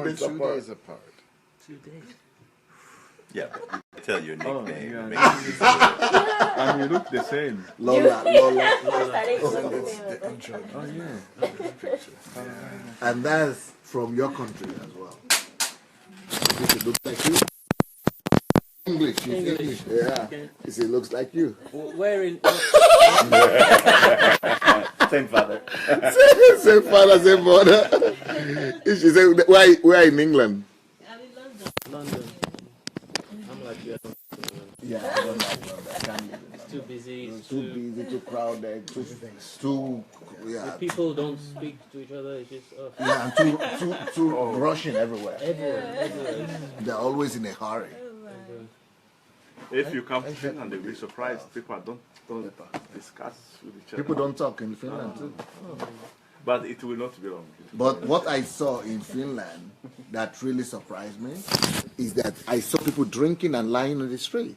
days apart. 2 days apart. 2 days. Yeah, but you tell your nickname. yeah. Make And you look the same. Lola. Oh, yeah. And that's from your country as well. It looks like you. English. She's English. Yeah. Okay. It looks like you. Where in? Same father. Same father, same mother. She said, where in England? I'm in London. London. I'm like you. Yeah, I don't like London. I can't live in London. It's too busy. It's too busy, too crowded, too The people don't speak to each other. It's just yeah, and too rushing everywhere. everywhere. They're always in a hurry. If you come to Finland, they'll be surprised. People don't discuss with each other. People don't talk in Finland too. But it will not be long. But what I saw in Finland that really surprised me is that I saw people drinking and lying on the street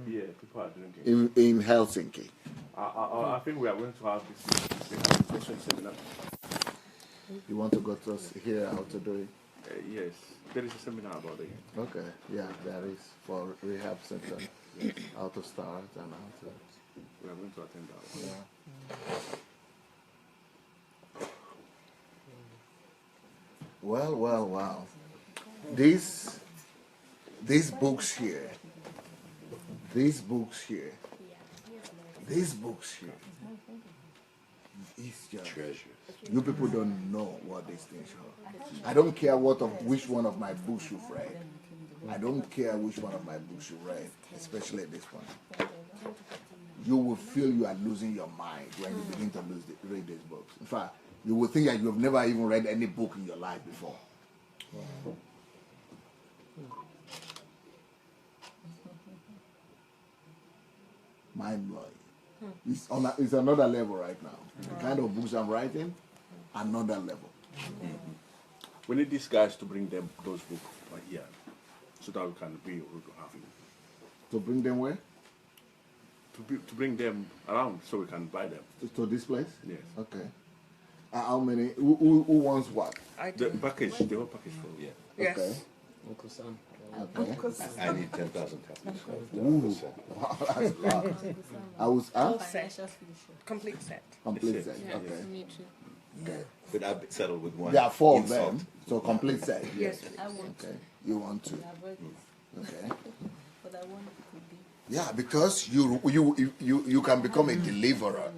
Yeah, people are drinking. in Helsinki. I think we are going to have this seminar. You want to go to hear how to do it? Yes, there is a seminar about it. Okay, yeah, there is for rehab center. How to start and how to. We are going to attend that one. Yeah. Well. These books here. It's just treasure. you people don't know what these things are. I don't care which one of my books you've read. I don't care which one of my books you read, especially this one. You will feel you are losing your mind when you begin to read these books. In fact, you will think that you have never even read any book in your life before. Mind blowing. It's another level right now. The kind of books I'm writing, another level. We need these guys to bring them those books right here, so that we can be able to have it. To bring them where? To bring them around so we can buy them. To this place? Yes. Okay. How many? Who wants what? The package, the whole package for Yeah. Yes. Okay. Uncle Sam. Okay. I need 10,000 copies. Ooh. Wow, that's a lot. I was Financial solution. Complete set. complete set. Yeah. Okay. Me too. Okay. But I've settled with one. There are 4 of insult. them, so complete set. Yes. I want to. Okay. You want to? avoid this. Okay. But I want it to be. Yeah, because you can become a deliverer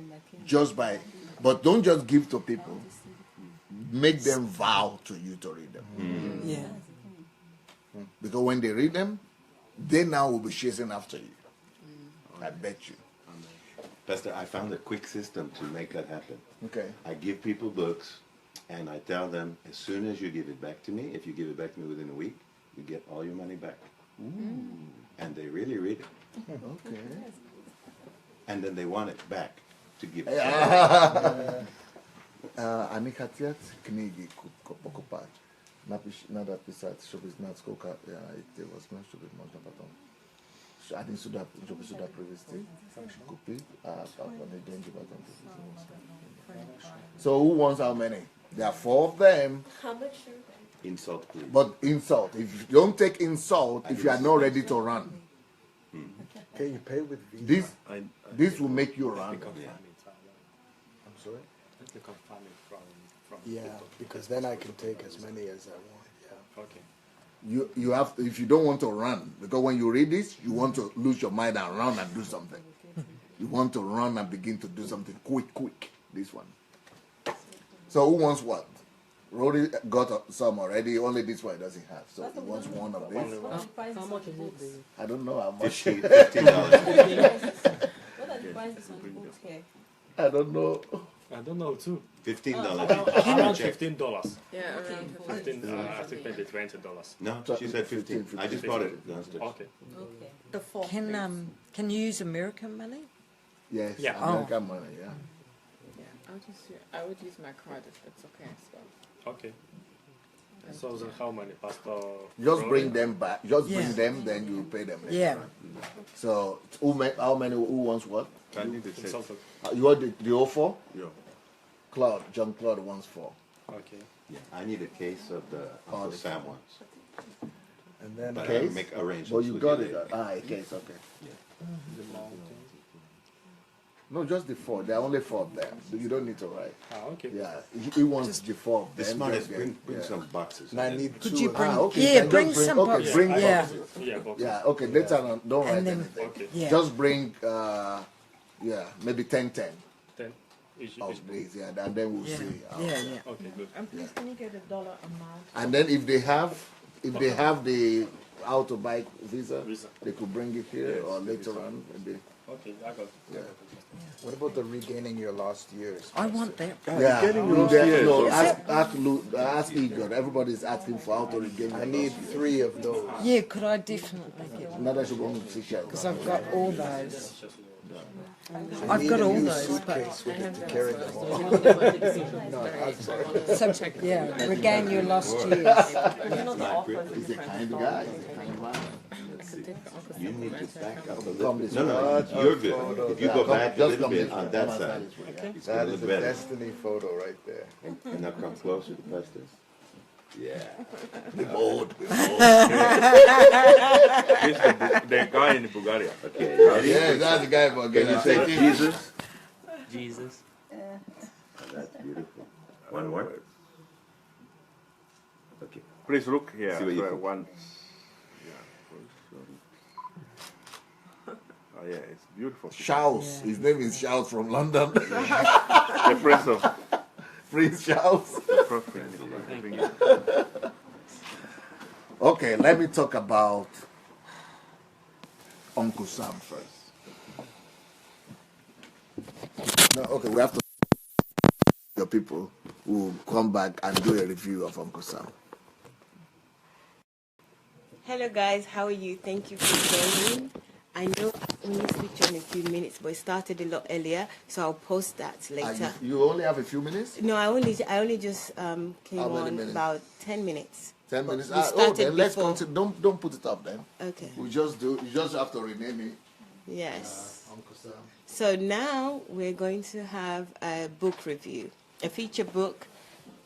just by, but don't just give to people. Make them vow to you to read them. Yeah. Because when they read them, they now will be chasing after you. I bet you. Pastor, I found a quick system to make that happen. Okay. I give people books, and I tell them, as soon as you give it back to me, if you give it back to me within a week, you get all your money back. And they really read it. Okay. And then they want it back to give it. Они хотят книги покупать. Надо писать, чтобы знать, сколько ты возьмешь, чтобы можно потом. Они сюда, чтобы сюда привезти, купить, а они деньги потом. So who wants how many? There are 4 of them. How much are they? Insult, please. But insult. If you don't take insult, if you are not ready to run, Can you pay with Visa? this will make you run. I'm sorry? You can find it from Yeah, because then I can take as many as I want. Yeah. Okay. You have to, if you don't want to run, because when you read this, you want to lose your mind and run and do something. You want to run and begin to do something quick. This one. So who wants what? Rory got some already. Only this one doesn't have. So he wants one of these. How much is it, baby? I don't know how much. $50. What are the prices on books here? I don't know. I don't know too. $15. Around Check. $15. Yeah, around 15. I think maybe $20. No, she said 15. I just bought it downstairs. Okay. Okay. The 4. Can you use American money? Yes. Yeah. American money. Yeah. I would use my card if that's okay as well. Okay. So then how many, Pastor? Just Rory? bring them back. Just Yeah. bring them, then you pay them later. Yeah. So how many? Who wants what? I need the set. Consultant. You want the whole 4? Yeah. John Claude wants 4. Okay. Yeah, I need a case of the Uncle Sam ones. And then But Case? I'll make arrangements Well, you with got you it. later. A case, okay. The mountain. No, just the 4. There are only 4 of them. You don't need to write. Ah, okay. Yeah, he wants the 4 of The them. smartest, just bring yeah. some boxes. and I need Could 2 you of bring? them. okay, Yeah, then bring just some okay, boxes. bring Yeah. boxes. Yeah, boxes. Yeah, okay, later on, don't write And then- anything. Okay. Yeah. Just bring, maybe 10. 10 each Of book. these, yeah, and then we'll Yeah. see. Yeah. Okay, good. And please, can you get the dollar amount? And then if they have the how to buy visa, Visa. they could bring it here Yes, or the later visa. on. Maybe. Okay, I got it. Yeah. What about the regaining your lost years? I want that. Yeah, getting no, lost there- here, no, so- ask Igor. Everybody's asking for how to regain. I need 3 of those. Yeah, could I definitely get? Another should go to Seychelles. Because I've got all those. I I've need got a all new those, but suitcase with it to carry them all. so yeah, regain your lost years. He's a kind guy. He's a kind man. You need to back up a Come little this bit. No, way. you're good. If you go back a Just little come bit this on way. that Come on, side, this way, yeah. it's going That to is look a better. destiny photo right there. And now come closer to Festus. Yeah. Behold, This is the guy in Bulgaria. Okay, ready? yeah, that's the guy for Can you say Jesus? Jesus. That's beautiful. One more. Okay. Please look here. See what you for think. one. Oh yeah, it's beautiful. Charles. His name is Charles from London. The prince of Prince Charles. Prince. Okay, let me talk about Uncle Sam first. No, okay, we have to the people who come back and do a review of Uncle Sam. Hello guys, how are you? Thank you for joining. I know I only switched on in a few minutes, but it started a lot earlier, so I'll post that later. You only have a few minutes? No, I only just came How many on minutes? about 10 minutes. 10 But minutes? we Oh, started then let's before. continue. Don't put it up then. Okay. You just have to rename it Yes. Uncle Sam. So now we're going to have a book review, a feature book.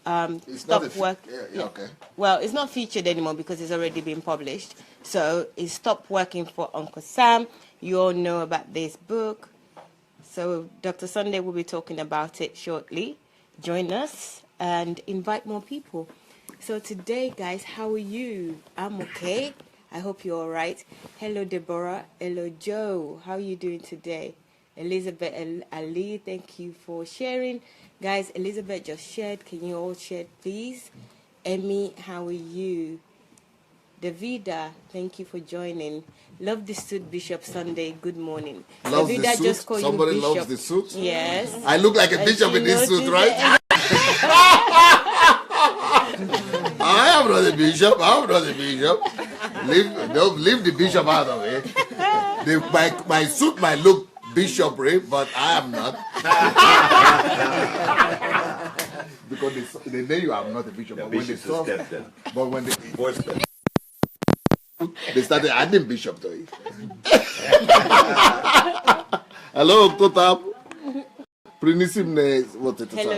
It's Stop not a work. yeah, okay. Well, it's not featured anymore because it's already been published. So it's Stop Working for Uncle Sam. You all know about this book. So Dr. Sunday will be talking about it shortly. Join us and invite more people. So today, guys, how are you? I'm okay. I hope you're all right. Hello, Deborah. Hello, Joe. How are you doing today? Elizabeth Ali, thank you for sharing. Guys, Elizabeth just shared. Can you all share, please? Emmy, how are you? Davida, thank you for joining. Love the suit, Bishop Sunday. Good morning. Loves the Davida suit? just called Somebody you Bishop. loves the suit? Yes. I look like a And bishop she in this suit, noticed right? it. I am not a bishop. I'm not a bishop. Leave the bishop out of it. My suit might look bishopry, but I am not. Because they know you are not a bishop. The But when they bishop's saw, a step then. but when Fourth step. they started adding bishop to it. Hello, Kotab. Hello,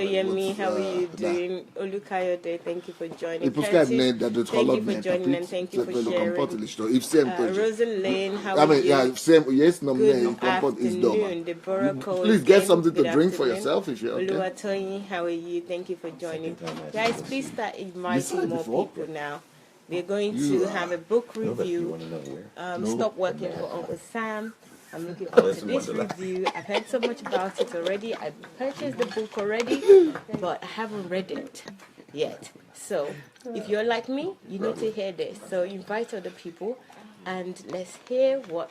Yemi. How are you doing? Olukayode, thank you for joining. Curtis, thank you for joining and thank you for sharing. Rosalind, how are you? Yeah, same. Yes, no, Good comfort is dumb. afternoon, Deborah Cole. Please get again. something to Good drink for afternoon. yourself if you're okay. Oluwatoyin, how are you? Thank you for joining. Guys, please start said inviting more before? people now. We're going You to are- have a book No, but you review. want to know where? No. Stop Working for Uncle Sam. I'm looking forward to Alice in this Wonderland. review. I've heard so much about it already. I purchased the book already, but I haven't read it yet. So if you're like me, you need to hear this. So invite other people and let's hear what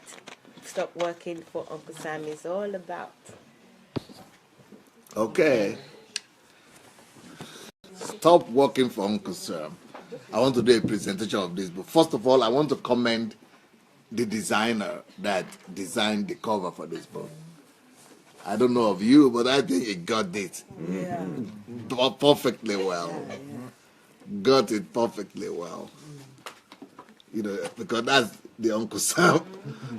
Stop Working for Uncle Sam is all about. Okay. Stop working for Uncle Sam. I want to do a presentation of this book. First of all, I want to commend the designer that designed the cover for this book. I don't know of you, but I think he got it perfectly well. Got it perfectly well. You know, because that's the Uncle Sam.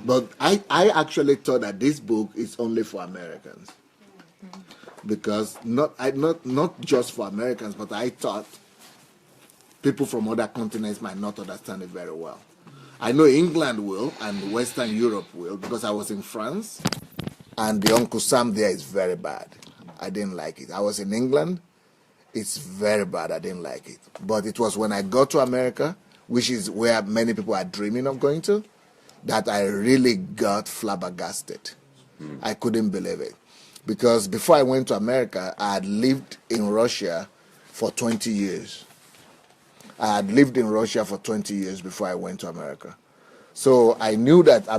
But I actually thought that this book is only for Americans. because not just for Americans, but I thought people from other continents might not understand it very well. I know England will and Western Europe will because I was in France and the Uncle Sam there is very bad. I didn't like it. I was in England. It's very bad. I didn't like it. But it was when I got to America, which is where many people are dreaming of going to, that I really got flabbergasted. I couldn't believe it. Because before I went to America, I had lived in Russia for 20 years. I had lived in Russia for 20 years before I went to America. So I knew that I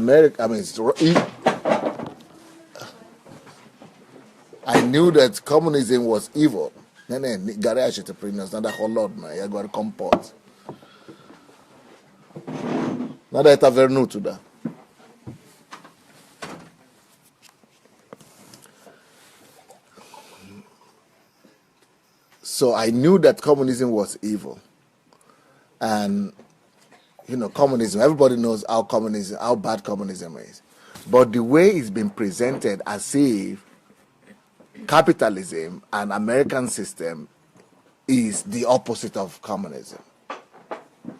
knew that communism was evil. Garage entrepreneurs, not a whole lot, man. You got to comport. Not that I'm very new to that. So I knew that communism was evil. And, communism, everybody knows how bad communism is. But the way it's been presented as if capitalism and American system is the opposite of communism.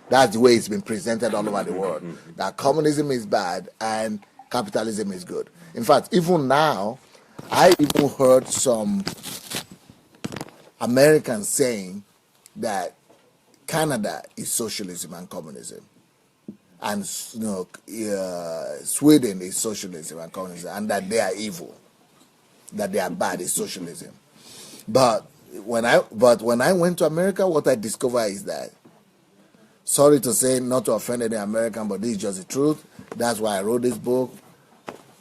That's the way it's been presented all over the world. That communism is bad and capitalism is good. In fact, even now, I even heard some Americans saying that Canada is socialism and communism, and Sweden is socialism and communism, and that they are evil, that they are bad is socialism. But when I went to America, what I discovered is that, sorry to say, not to offend any American, but this is just the truth. That's why I wrote this book.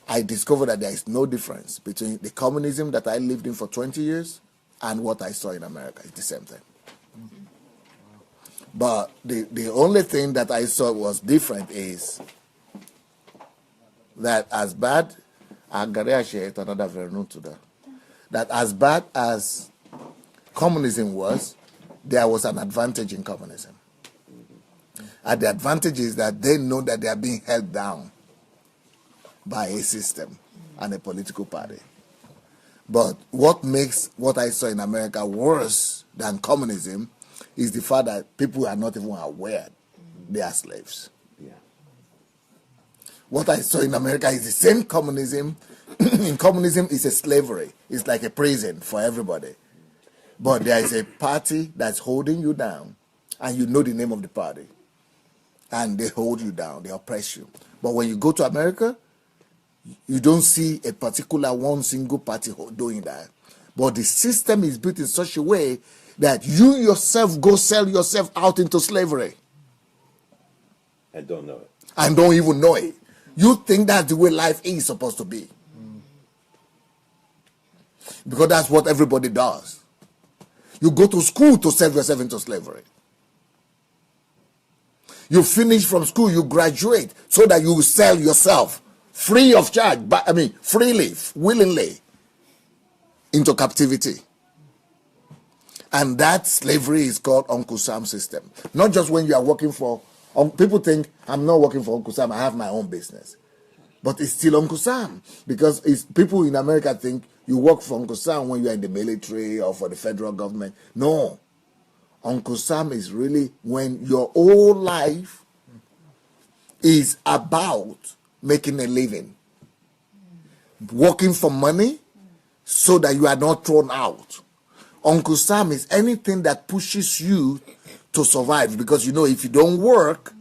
I discovered that there is no difference between the communism that I lived in for 20 years and what I saw in America. It's the same thing. But the only thing that I saw was different is that as bad, that as bad as communism was, there was an advantage in communism. And the advantage is that they know that they are being held down by a system and a political party. But what makes what I saw in America worse than communism is the fact that people are not even aware they are slaves. Yeah. What I saw in America is the same communism. In communism, it's a slavery. It's like a prison for everybody. But there is a party that's holding you down, and you know the name of the party. And they hold you down, they oppress you. But when you go to America, you don't see a particular one single party doing that. But the system is built in such a way that you yourself go sell yourself out into slavery. I don't know it. And don't even know it. You think that's the way life is supposed to be. Because that's what everybody does. You go to school to sell yourself into slavery. You finish from school, you graduate so that you sell yourself free of charge, freely, willingly into captivity. And that slavery is called Uncle Sam system. Not just when you are working for, people think, I'm not working for Uncle Sam, I have my own business. But it's still Uncle Sam. Because people in America think you work for Uncle Sam when you are in the military or for the federal government. No. Uncle Sam is really when your whole life is about making a living. Working for money so that you are not thrown out. Uncle Sam is anything that pushes you to survive. Because if you don't work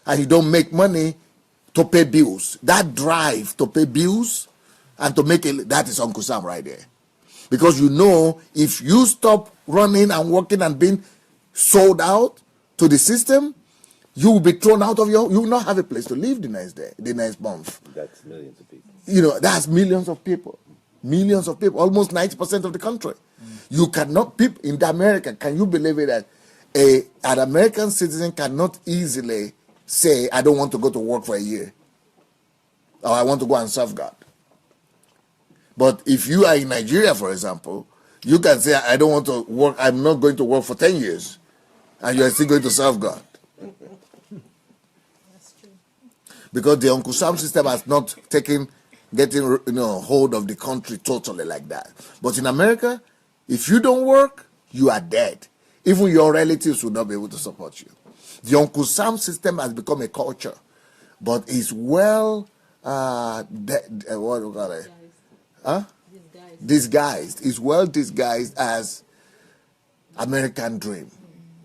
and you don't make money to pay bills, that drive to pay bills and to make it, that is Uncle Sam right there. Because if you stop running and working and being sold out to the system, you will be thrown out of you will not have a place to live the next day, the next month. That's millions of people. That's millions of people. Millions of people, almost 90% of the country. You cannot, people in America, can you believe it that an American citizen cannot easily say, I don't want to go to work for a year. Or I want to go and serve God. But if you are in Nigeria, for example, you can say, I don't want to work, I'm not going to work for 10 years. And you are still going to serve God. That's true. Because the Uncle Sam system has not taken getting hold of the country totally like that. But in America, if you don't work, you are dead. Even your relatives will not be able to support you. The Uncle Sam system has become a culture, but it's well, what do you call it? Huh? Disguised. It's well disguised as American dream.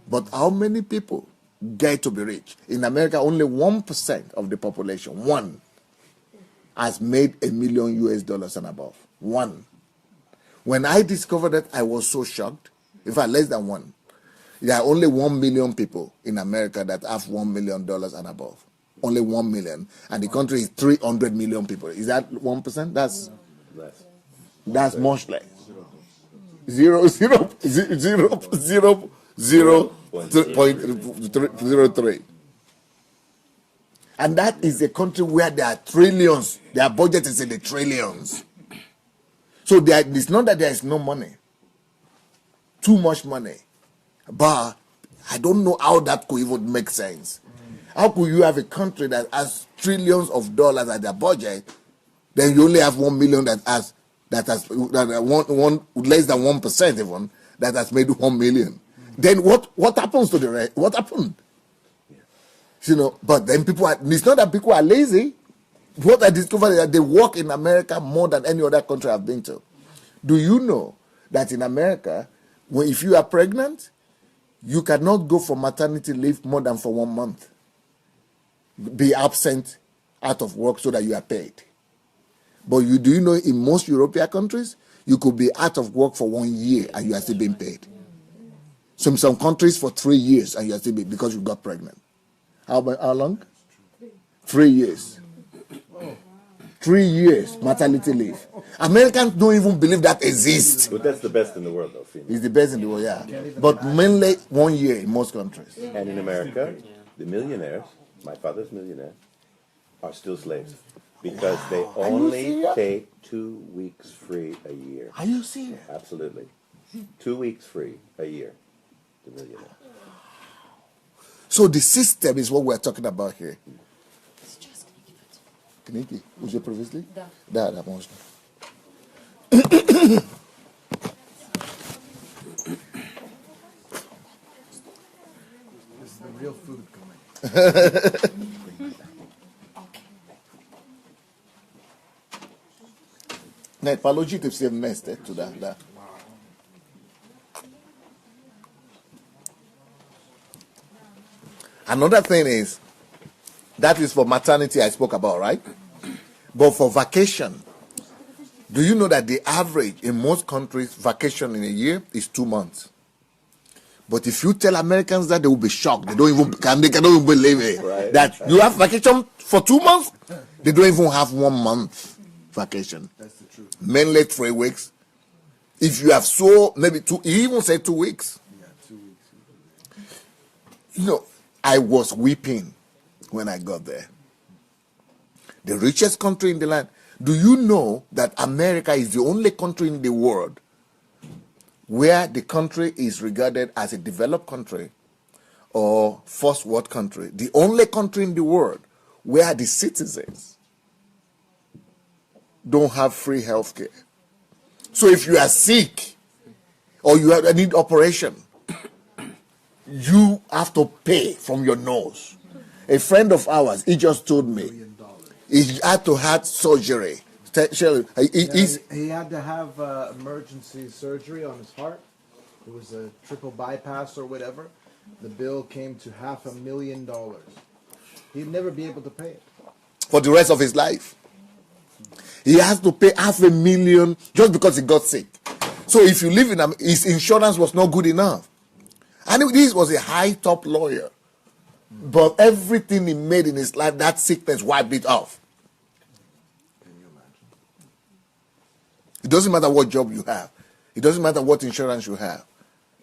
But how many people get to be rich? In America, only 1% of the population, one, has made $1 million US and above. One. When I discovered that, I was so shocked. In fact, less than one. There are only 1 million people in America that have $1 million and above. Only 1 million. And the country is 300 million people. Is that 1%? That's Less. That's much less. 0.03. And that is a country where there are trillions. Their budget is in the trillions. So it's not that there is no money. Too much money. But I don't know how that could even make sense. How could you have a country that has trillions of dollars at their budget, then you only have 1 million that has less than 1% even that has made 1 million? Then what happens to the rest? What happened? But then it's not that people are lazy. What I discovered is that they work in America more than any other country I've been to. Do you know that in America, if you are pregnant, you cannot go for maternity leave more than for 1 month? Be absent out of work so that you are paid. But do you know in most European countries, you could be out of work for 1 year and you are still being paid. So in some countries for 3 years and you are still being, because you got pregnant. How long? 3 years. 3 years maternity leave. Americans don't even believe that exists. But that's the best in the world, though, Phoenix. It's the best in the world, yeah. But mainly 1 year in most countries. And in America, the millionaires, my father's millionaire, are still slaves. Because they only take 2 weeks free a year. Are you serious? Absolutely. 2 weeks free a year. The millionaire. So the system is what we're talking about here. Knicky, уже привезли? Да, можно. This is the real food coming. Не, положите все вместе туда, да. Another thing is, that is for maternity I spoke about, right? But for vacation, do you know that the average in most countries, vacation in a year is 2 months? But if you tell Americans that, they will be shocked. They cannot even believe it. Right. That you have vacation for 2 months, they don't even have 1 month vacation. That's the truth. Mainly 3 weeks. If you have maybe 2, you even say 2 weeks. Yeah, 2 weeks. I was weeping when I got there. The richest country in the land. Do you know that America is the only country in the world where the country is regarded as a developed country or first world country? The only country in the world where the citizens don't have free health care. So if you are sick or you need operation, you have to pay from your nose. A friend of ours, he just told me, he had to have surgery. He had to have emergency surgery on his heart. It was a triple bypass or whatever. The bill came to $500,000. He'd never be able to pay it. For the rest of his life. He has to pay $500,000 just because he got sick. So if you live in his insurance was not good enough. And this was a high top lawyer. But everything he made in his life, that sickness wiped it off. Can you imagine? It doesn't matter what job you have. It doesn't matter what insurance you have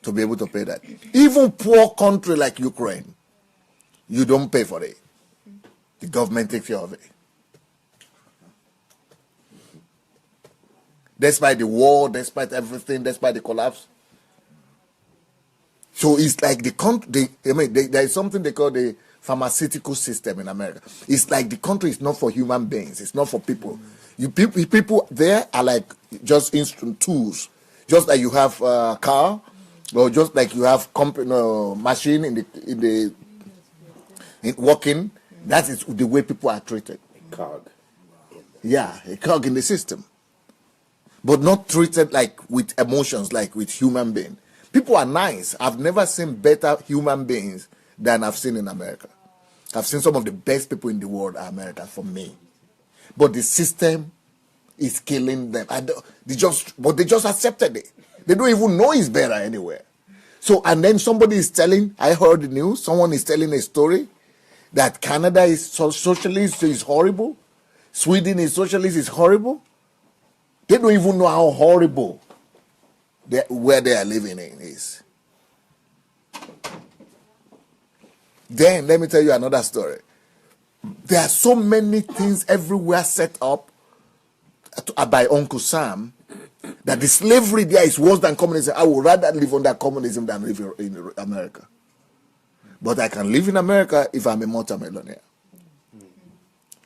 to be able to pay that. Even poor country like Ukraine, you don't pay for it. The government takes care of it. Despite the war, despite everything, despite the collapse. So it's like there is something they call the pharmaceutical system in America. It's like the country is not for human beings. It's not for people. People there are like just instrument tools, just like you have a car, or just like you have machine in working. That is the way people are treated. Cog. Yeah, a cog in the system, but not treated like with emotions, like with human being. People are nice. I've never seen better human beings than I've seen in America. I've seen some of the best people in the world are America for me. But the system is killing them. They just accepted it. They don't even know it's better anywhere. So, and then somebody is telling, I heard the news, someone is telling a story that Canada is socialist, is horrible. Sweden is socialist, is horrible. They don't even know how horrible where they are living in is. Then, let me tell you another story. There are so many things everywhere set up by Uncle Sam that the slavery there is worse than communism. I would rather live under communism than live in America. But I can live in America if I'm a multimillionaire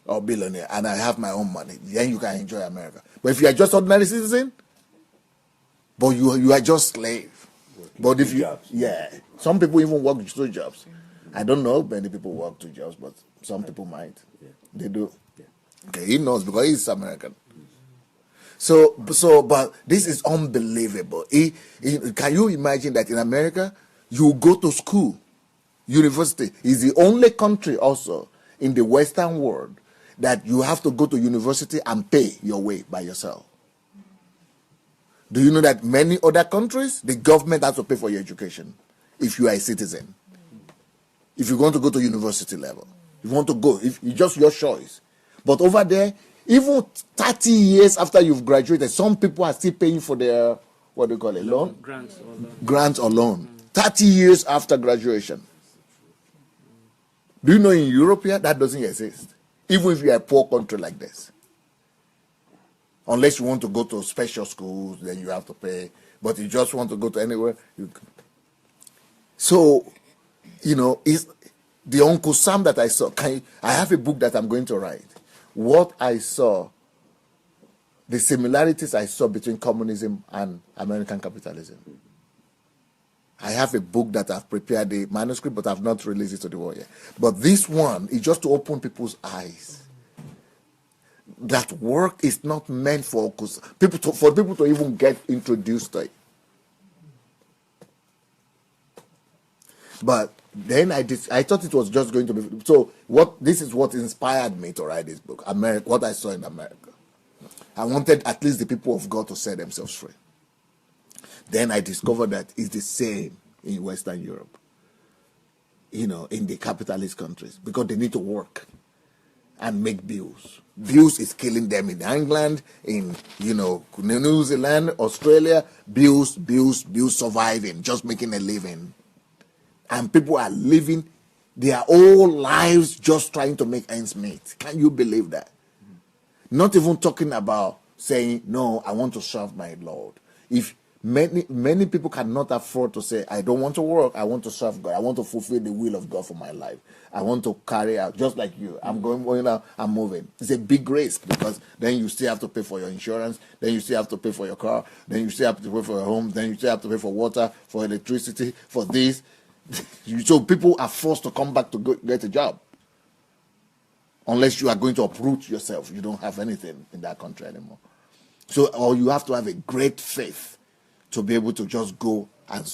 or billionaire and I have my own money. Then you can enjoy America. But if you are just ordinary citizen, but you are just slave. But if you, some people even work 2 jobs. I don't know many people work 2 jobs, but some people might. They do. Okay, he knows because he's American. So, but this is unbelievable. Can you imagine that in America, you go to school, university is the only country also in the Western world that you have to go to university and pay your way by yourself. Do you know that many other countries, the government has to pay for your education if you are a citizen? If you want to go to university level, you want to go, if it's just your choice. But over there, even 30 years after you've graduated, some people are still paying for their, what do you call it, loan? Grants or loan. Grants or loan. 30 years after graduation. Do you know in Europe here, that doesn't exist? Even if you're a poor country like this. Unless you want to go to special schools, then you have to pay. But you just want to go to anywhere, you can. So, you know, it's the Uncle Sam that I saw. I have a book that I'm going to write. What I saw, the similarities I saw between communism and American capitalism. I have a book that I've prepared the manuscript, but I've not released it to the world yet. But this one is just to open people's eyes. That work is not meant for people to even get introduced to it. But then I thought it was just going to be so. This is what inspired me to write this book. What I saw in America. I wanted at least the people of God to set themselves free. Then I discovered that it's the same in Western Europe. You know, in the capitalist countries, because they need to work and make bills. Bills is killing them in England, in New Zealand, Australia. Bills, surviving, just making a living. And people are living their whole lives just trying to make ends meet. Can you believe that? Not even talking about saying, no, I want to serve my Lord. If many people cannot afford to say, I don't want to work, I want to serve God. I want to fulfill the will of God for my life. I want to carry out, just like you. I'm going out, I'm moving. It's a big risk because then you still have to pay for your insurance, then you still have to pay for your car, then you still have to pay for your home, then you still have to pay for water, for electricity, for this. So people are forced to come back to get a job. Unless you are going to uproot yourself. You don't have anything in that country anymore. So, or you have to have a great faith to be able to just go and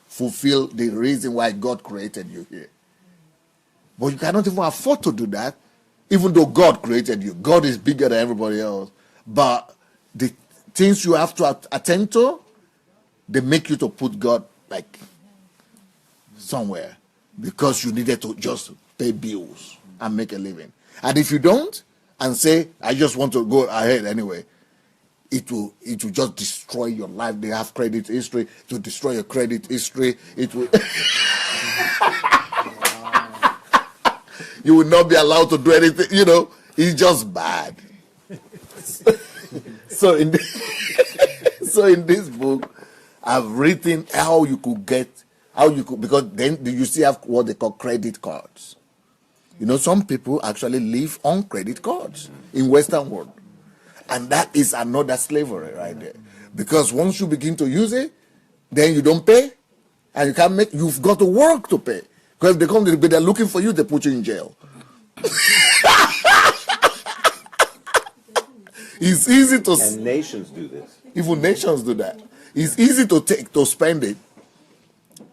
fulfill the reason why God created you here. But you cannot even afford to do that, even though God created you. God is bigger than everybody else. But the things you have to attend to, they make you to put God like somewhere because you needed to just pay bills and make a living. And if you don't and say, I just want to go ahead anyway, it will just destroy your life. They have credit history to destroy your credit history. It will you will not be allowed to do anything, it's just bad. So in this book, I've written how you could because then you still have what they call credit cards. Some people actually live on credit cards in Western world. And that is another slavery right there. Because once you begin to use it, then you don't pay, and you can't make. You've got to work to pay. Because if they come to the they're looking for you, they put you in jail. It's easy to. And nations do this. Even nations do that. It's easy to spend it.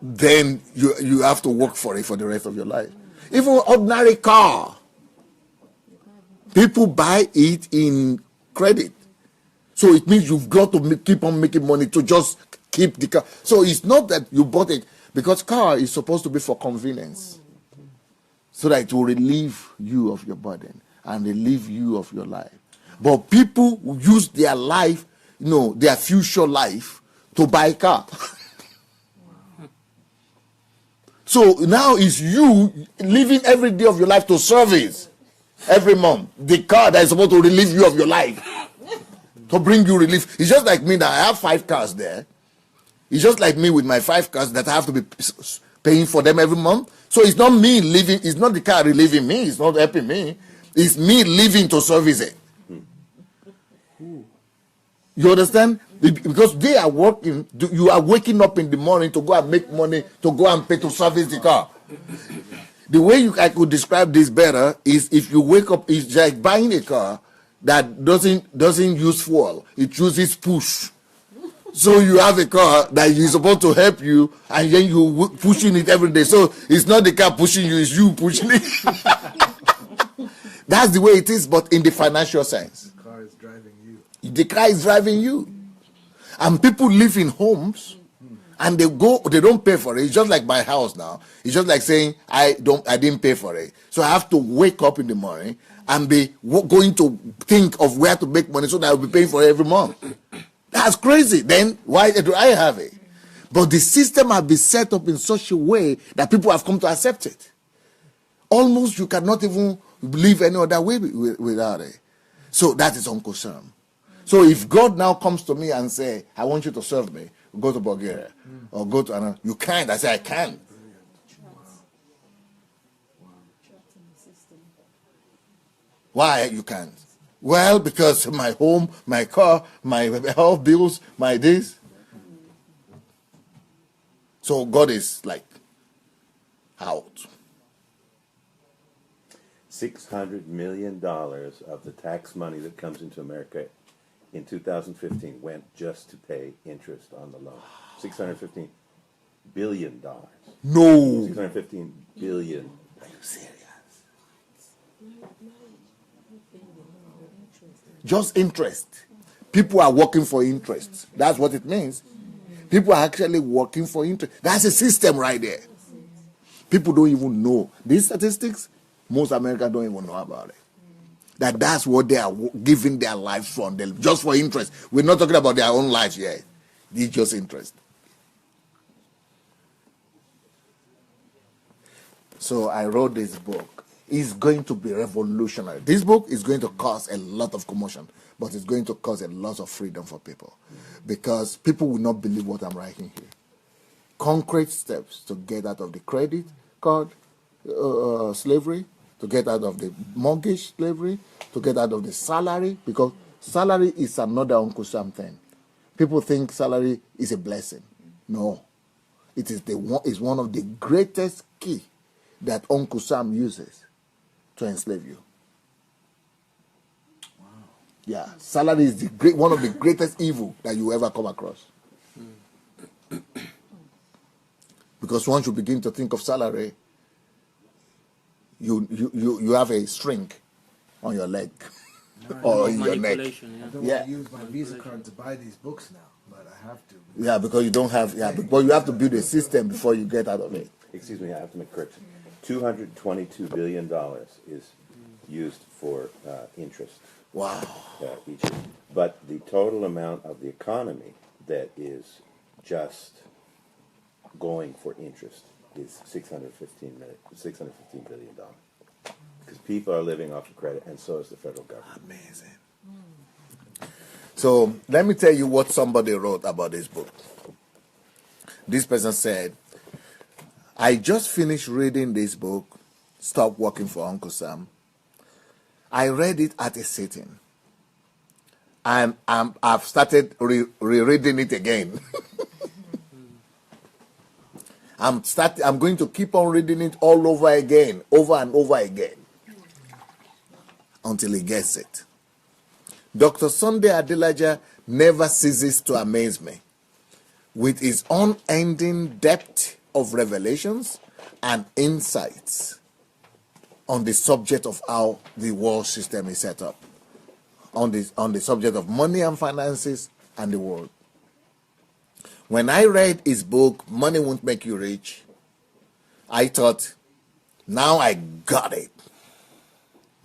Then you have to work for it for the rest of your life. Even ordinary car, people buy it in credit. So it means you've got to keep on making money to just keep the car. So it's not that you bought it, because car is supposed to be for convenience, so that it will relieve you of your burden and relieve you of your life. But people use their life, their future life, to buy a car. So now it's you living every day of your life to service every month the car that is supposed to relieve you of your life, to bring you relief. It's just like me that I have 5 cars there. It's just like me with my 5 cars that I have to be paying for them every month. So it's not me living, it's not the car relieving me, it's not helping me. It's me living to service it. You understand? Because they are working, you are waking up in the morning to go and make money, to go and pay to service the car. The way I could describe this better is, if you wake up, it's like buying a car that doesn't use fuel, it uses push. So you have a car that is supposed to help you, and then you pushing it every day. So it's not the car pushing you, it's you pushing it. That's the way it is, but in the financial sense. The car is driving you. The car is driving you. And people live in homes, and they don't pay for it. It's just like my house now. It's just like saying, I didn't pay for it. So I have to wake up in the morning and be going to think of where to make money so that I'll be paying for it every month. That's crazy. Then why do I have it? But the system has been set up in such a way that people have come to accept it. Almost you cannot even live any other way without it. So that is Uncle Sam. So if God now comes to me and say, I want you to serve me, go to Bulgaria or go to another, you can't. I say, I can't. Why you can't? Well, because my home, my car, my health bills, my this. So God is like out. $600 million of the tax money that comes into America in 2015 went just to pay interest on the loan. $615 billion. No. $615 billion. Are you serious? Just interest. People are working for interest. That's what it means. People are actually working for interest. That's a system right there. People don't even know. These statistics, most Americans don't even know about it. That's what they are giving their lives for, just for interest. We're not talking about their own lives yet. It's just interest. So I wrote this book. It's going to be revolutionary. This book is going to cause a lot of commotion, but it's going to cause a lot of freedom for people, because people will not believe what I'm writing here. Concrete steps to get out of the credit card slavery, to get out of the mortgage slavery, to get out of the salary, because salary is another Uncle Sam thing. People think salary is a blessing. No. It is is one of the greatest key that Uncle Sam uses to enslave you. Wow. Yeah, salary is one of the greatest evil that you ever come across. Because once you begin to think of salary, you have a string on your leg or in your neck. I don't want to use my Visa card to buy these books now, but I have to. Yeah, because you don't have. Yeah, but you have to build a system before you get out of it. Excuse me, I have to make a correction. $222 billion is used for interest. Wow. Each year. But the total amount of the economy that is just going for interest is $615 billion. Because people are living off of credit, and so is the federal government. Amazing. So let me tell you what somebody wrote about this book. This person said, I just finished reading this book, Stop Working for Uncle Sam. I read it at a sitting. and I've started rereading it again. I'm going to keep on reading it all over again, over and over again, until he gets it. Dr. Sunday Adelaja never ceases to amaze me with his unending depth of revelations and insights on the subject of how the world system is set up, on the subject of money and finances and the world. When I read his book, Money Won't Make You Rich, I thought, now I got it.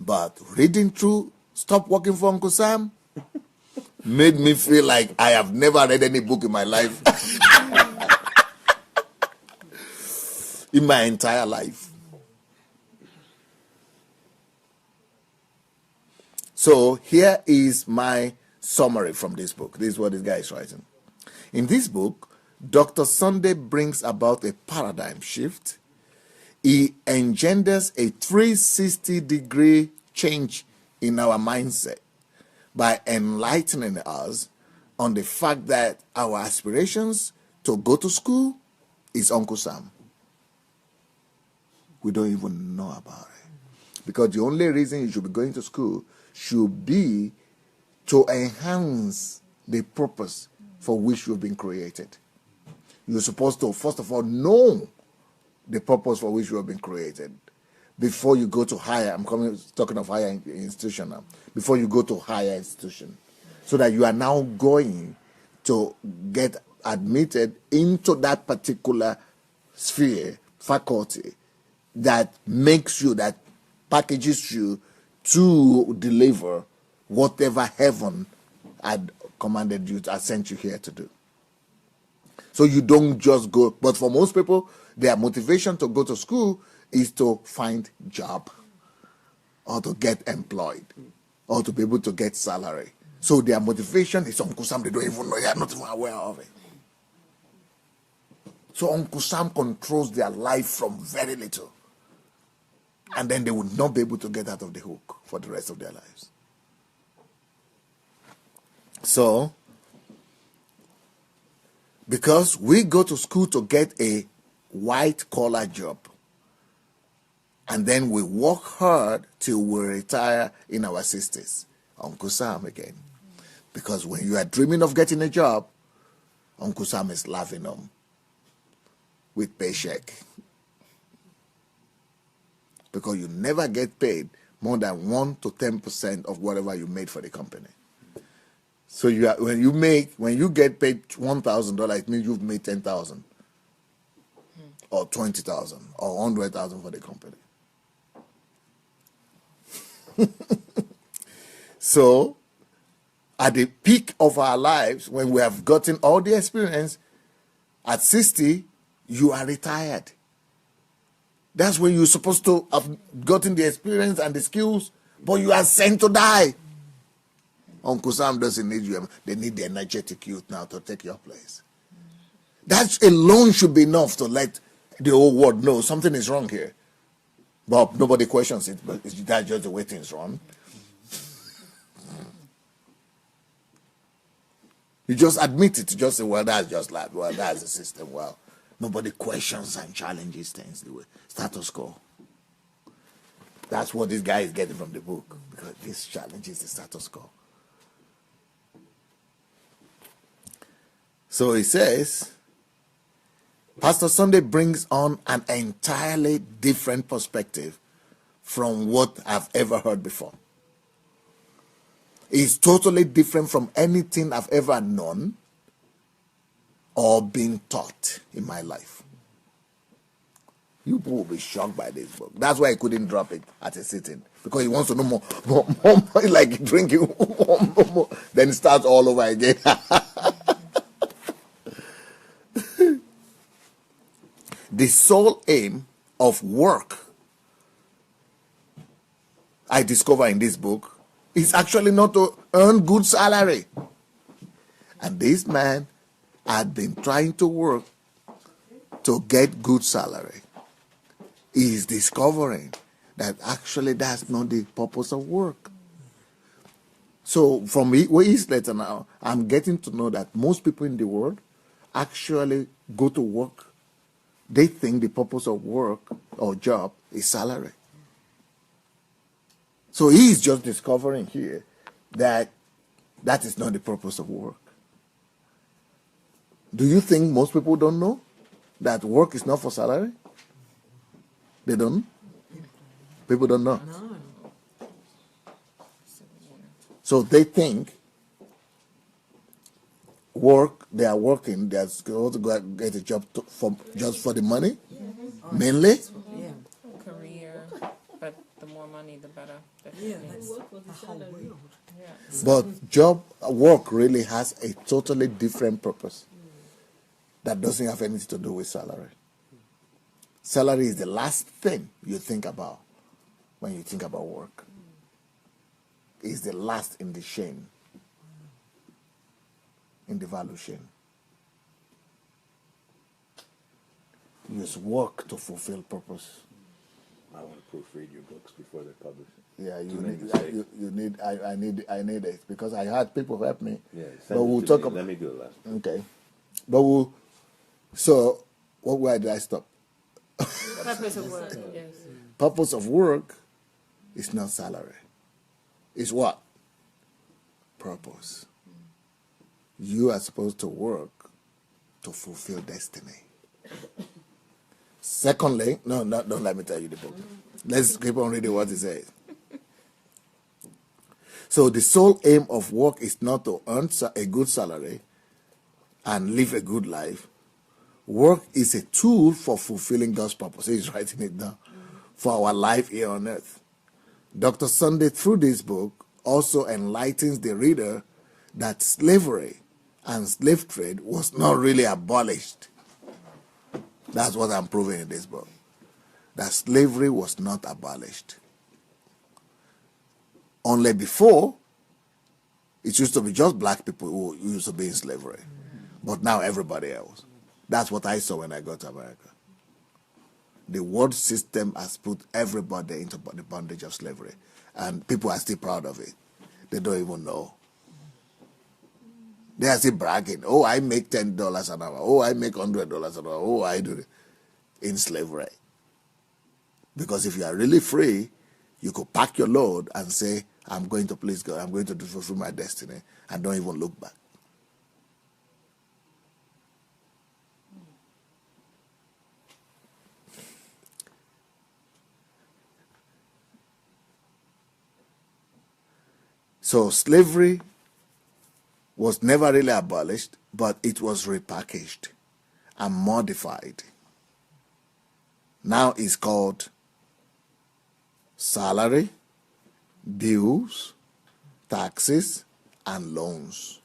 But reading through Stop Working for Uncle Sam made me feel like I have never read any book in my life. In my entire life. So here is my summary from this book. This is what this guy is writing. In this book, Dr. Sunday brings about a paradigm shift. He engenders a 360-degree change in our mindset by enlightening us on the fact that our aspirations to go to school is Uncle Sam. We don't even know about it. Because the only reason you should be going to school should be to enhance the purpose for which you've been created. You're supposed to, first of all, know the purpose for which you have been created before you go to higher. I'm talking of higher institution now. Before you go to higher institution, so that you are now going to get admitted into that particular sphere, faculty, that makes you, that packages you to deliver whatever heaven had commanded you, had sent you here to do. So you don't just go. But for most people, their motivation to go to school is to find job, or to get employed, or to be able to get salary. So their motivation is Uncle Sam. They don't even know. They are not even aware of it. So Uncle Sam controls their life from very little. And then they would not be able to get out of the hook for the rest of their lives. So, because we go to school to get a white-collar job, and then we work hard till we retire in our 60s. Uncle Sam again. Because when you are dreaming of getting a job, Uncle Sam is laughing on with paycheck. Because you never get paid more than 1 to 10% of whatever you made for the company. So when you get paid $1,000, it means you've made $10,000, or $20,000, or $100,000 for the company. So, at the peak of our lives, when we have gotten all the experience, at 60, you are retired. That's when you're supposed to have gotten the experience and the skills, but you are sent to die. Uncle Sam doesn't need you. They need the energetic youth now to take your place. That alone should be enough to let the whole world know something is wrong here. But nobody questions it, but that's just the way things run. You just admit it. You just say, well, that's just like, well, that's the system. Well, nobody questions and challenges things the way. Status quo. That's what this guy is getting from the book. Because this challenges the status quo. So he says, Pastor Sunday brings on an entirely different perspective from what I've ever heard before. It's totally different from anything I've ever known or been taught in my life. You people will be shocked by this book. That's why he couldn't drop it at a sitting. Because he wants to know more, like drinking more. Then it starts all over again. The sole aim of work, I discover in this book, is actually not to earn good salary. And this man had been trying to work to get good salary. He is discovering that actually that's not the purpose of work. So from his letter now, I'm getting to know that most people in the world actually go to work. They think the purpose of work or job is salary. So he's just discovering here that that is not the purpose of work. Do you think most people don't know that work is not for salary? They don't? People don't know. So they think work, they are working, they're going to go get a job just for the money, mainly. Yeah. Career, but the more money, the better. Yeah, Definitely. that's the whole world. Yeah. But work really has a totally different purpose that doesn't have anything to do with salary. Salary is the last thing you think about when you think about work. It's the last in the chain, in the value chain. Use work to fulfill purpose. I want to proofread your books before they're published. Yeah, Too many mistakes. you need. I need it because I had people help me. Yeah, but send we'll it to talk me. about. Let me do it last. Okay, but we'll. So, where did I stop? Purpose of work. Yes. Purpose of work is not salary. It's what? Purpose. You are supposed to work to fulfill destiny. Secondly, no, don't let me tell you the book. Let's keep on reading what it says. So the sole aim of work is not to earn a good salary and live a good life. Work is a tool for fulfilling God's purpose. He's writing it down for our life here on earth. Dr. Sunday, through this book, also enlightens the reader that slavery and slave trade was not really abolished. That's what I'm proving in this book. That slavery was not abolished. Only before, it used to be just black people who used to be in slavery. But now everybody else. That's what I saw when I got to America. The world system has put everybody into the bondage of slavery. And people are still proud of it. They don't even know. They are still bragging. Oh, I make $10 an hour. Oh, I make $100 an hour. Oh, I do it in slavery. Because if you are really free, you could pack your load and say, I'm going to please God. I'm going to fulfill my destiny. And don't even look back. So slavery was never really abolished, but it was repackaged and modified. Now it's called salary, bills, taxes, and loans,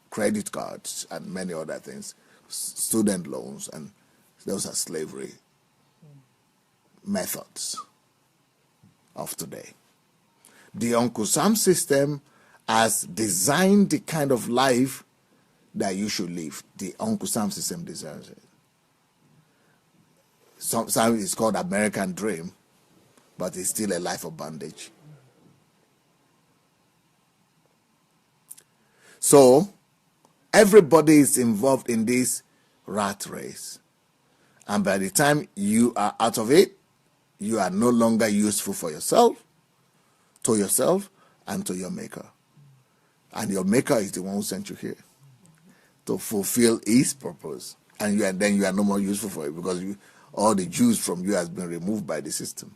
credit cards, and many other things, student loans, and those are slavery methods of today. The Uncle Sam system has designed the kind of life that you should live. The Uncle Sam system designs it. Sometimes it's called American Dream, but it's still a life of bondage. So, everybody is involved in this rat race. And by the time you are out of it, you are no longer useful for yourself, to yourself, and to your maker. And your maker is the one who sent you here to fulfill his purpose. And then you are no more useful for it because all the juice from you has been removed by the system.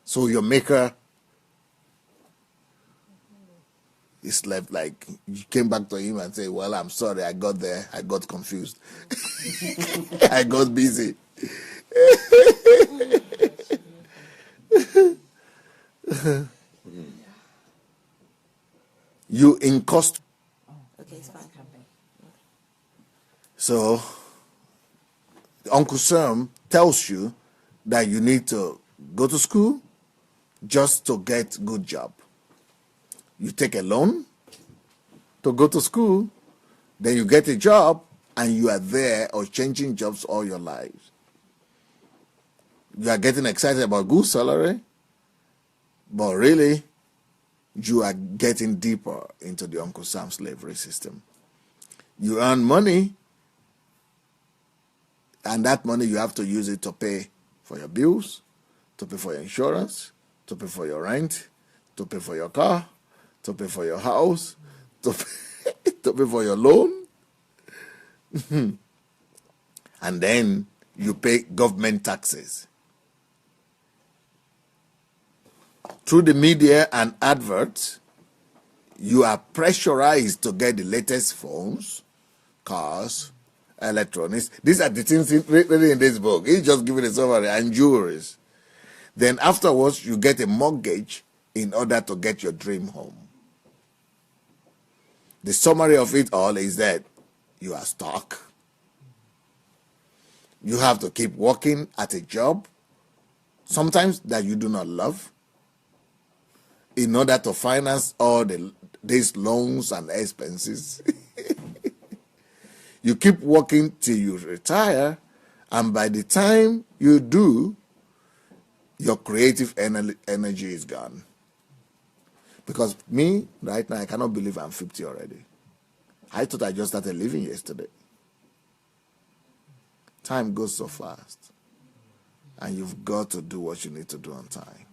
So your maker is left like you came back to him and say, well, I'm sorry, I got there, I got confused. I got busy. You incost. Okay, it's fine. So Uncle Sam tells you that you need to go to school just to get good job. You take a loan to go to school, then you get a job, and you are there or changing jobs all your lives. You are getting excited about good salary, but really, you are getting deeper into the Uncle Sam slavery system. You earn money, and that money you have to use it to pay for your bills, to pay for your insurance, to pay for your rent, to pay for your car, to pay for your house, to pay for your loan. And then you pay government taxes. Through the media and adverts, you are pressurized to get the latest phones, cars, electronics. These are the things written in this book. He's just giving a summary, and jewelries. Then afterwards, you get a mortgage in order to get your dream home. The summary of it all is that you are stuck. You have to keep working at a job, sometimes that you do not love, in order to finance all these loans and expenses. You keep working till you retire, and by the time you do, your creative energy is gone. Because me, right now, I cannot believe I'm 50 already. I thought I just started living yesterday. Time goes so fast. And you've got to do what you need to do on time.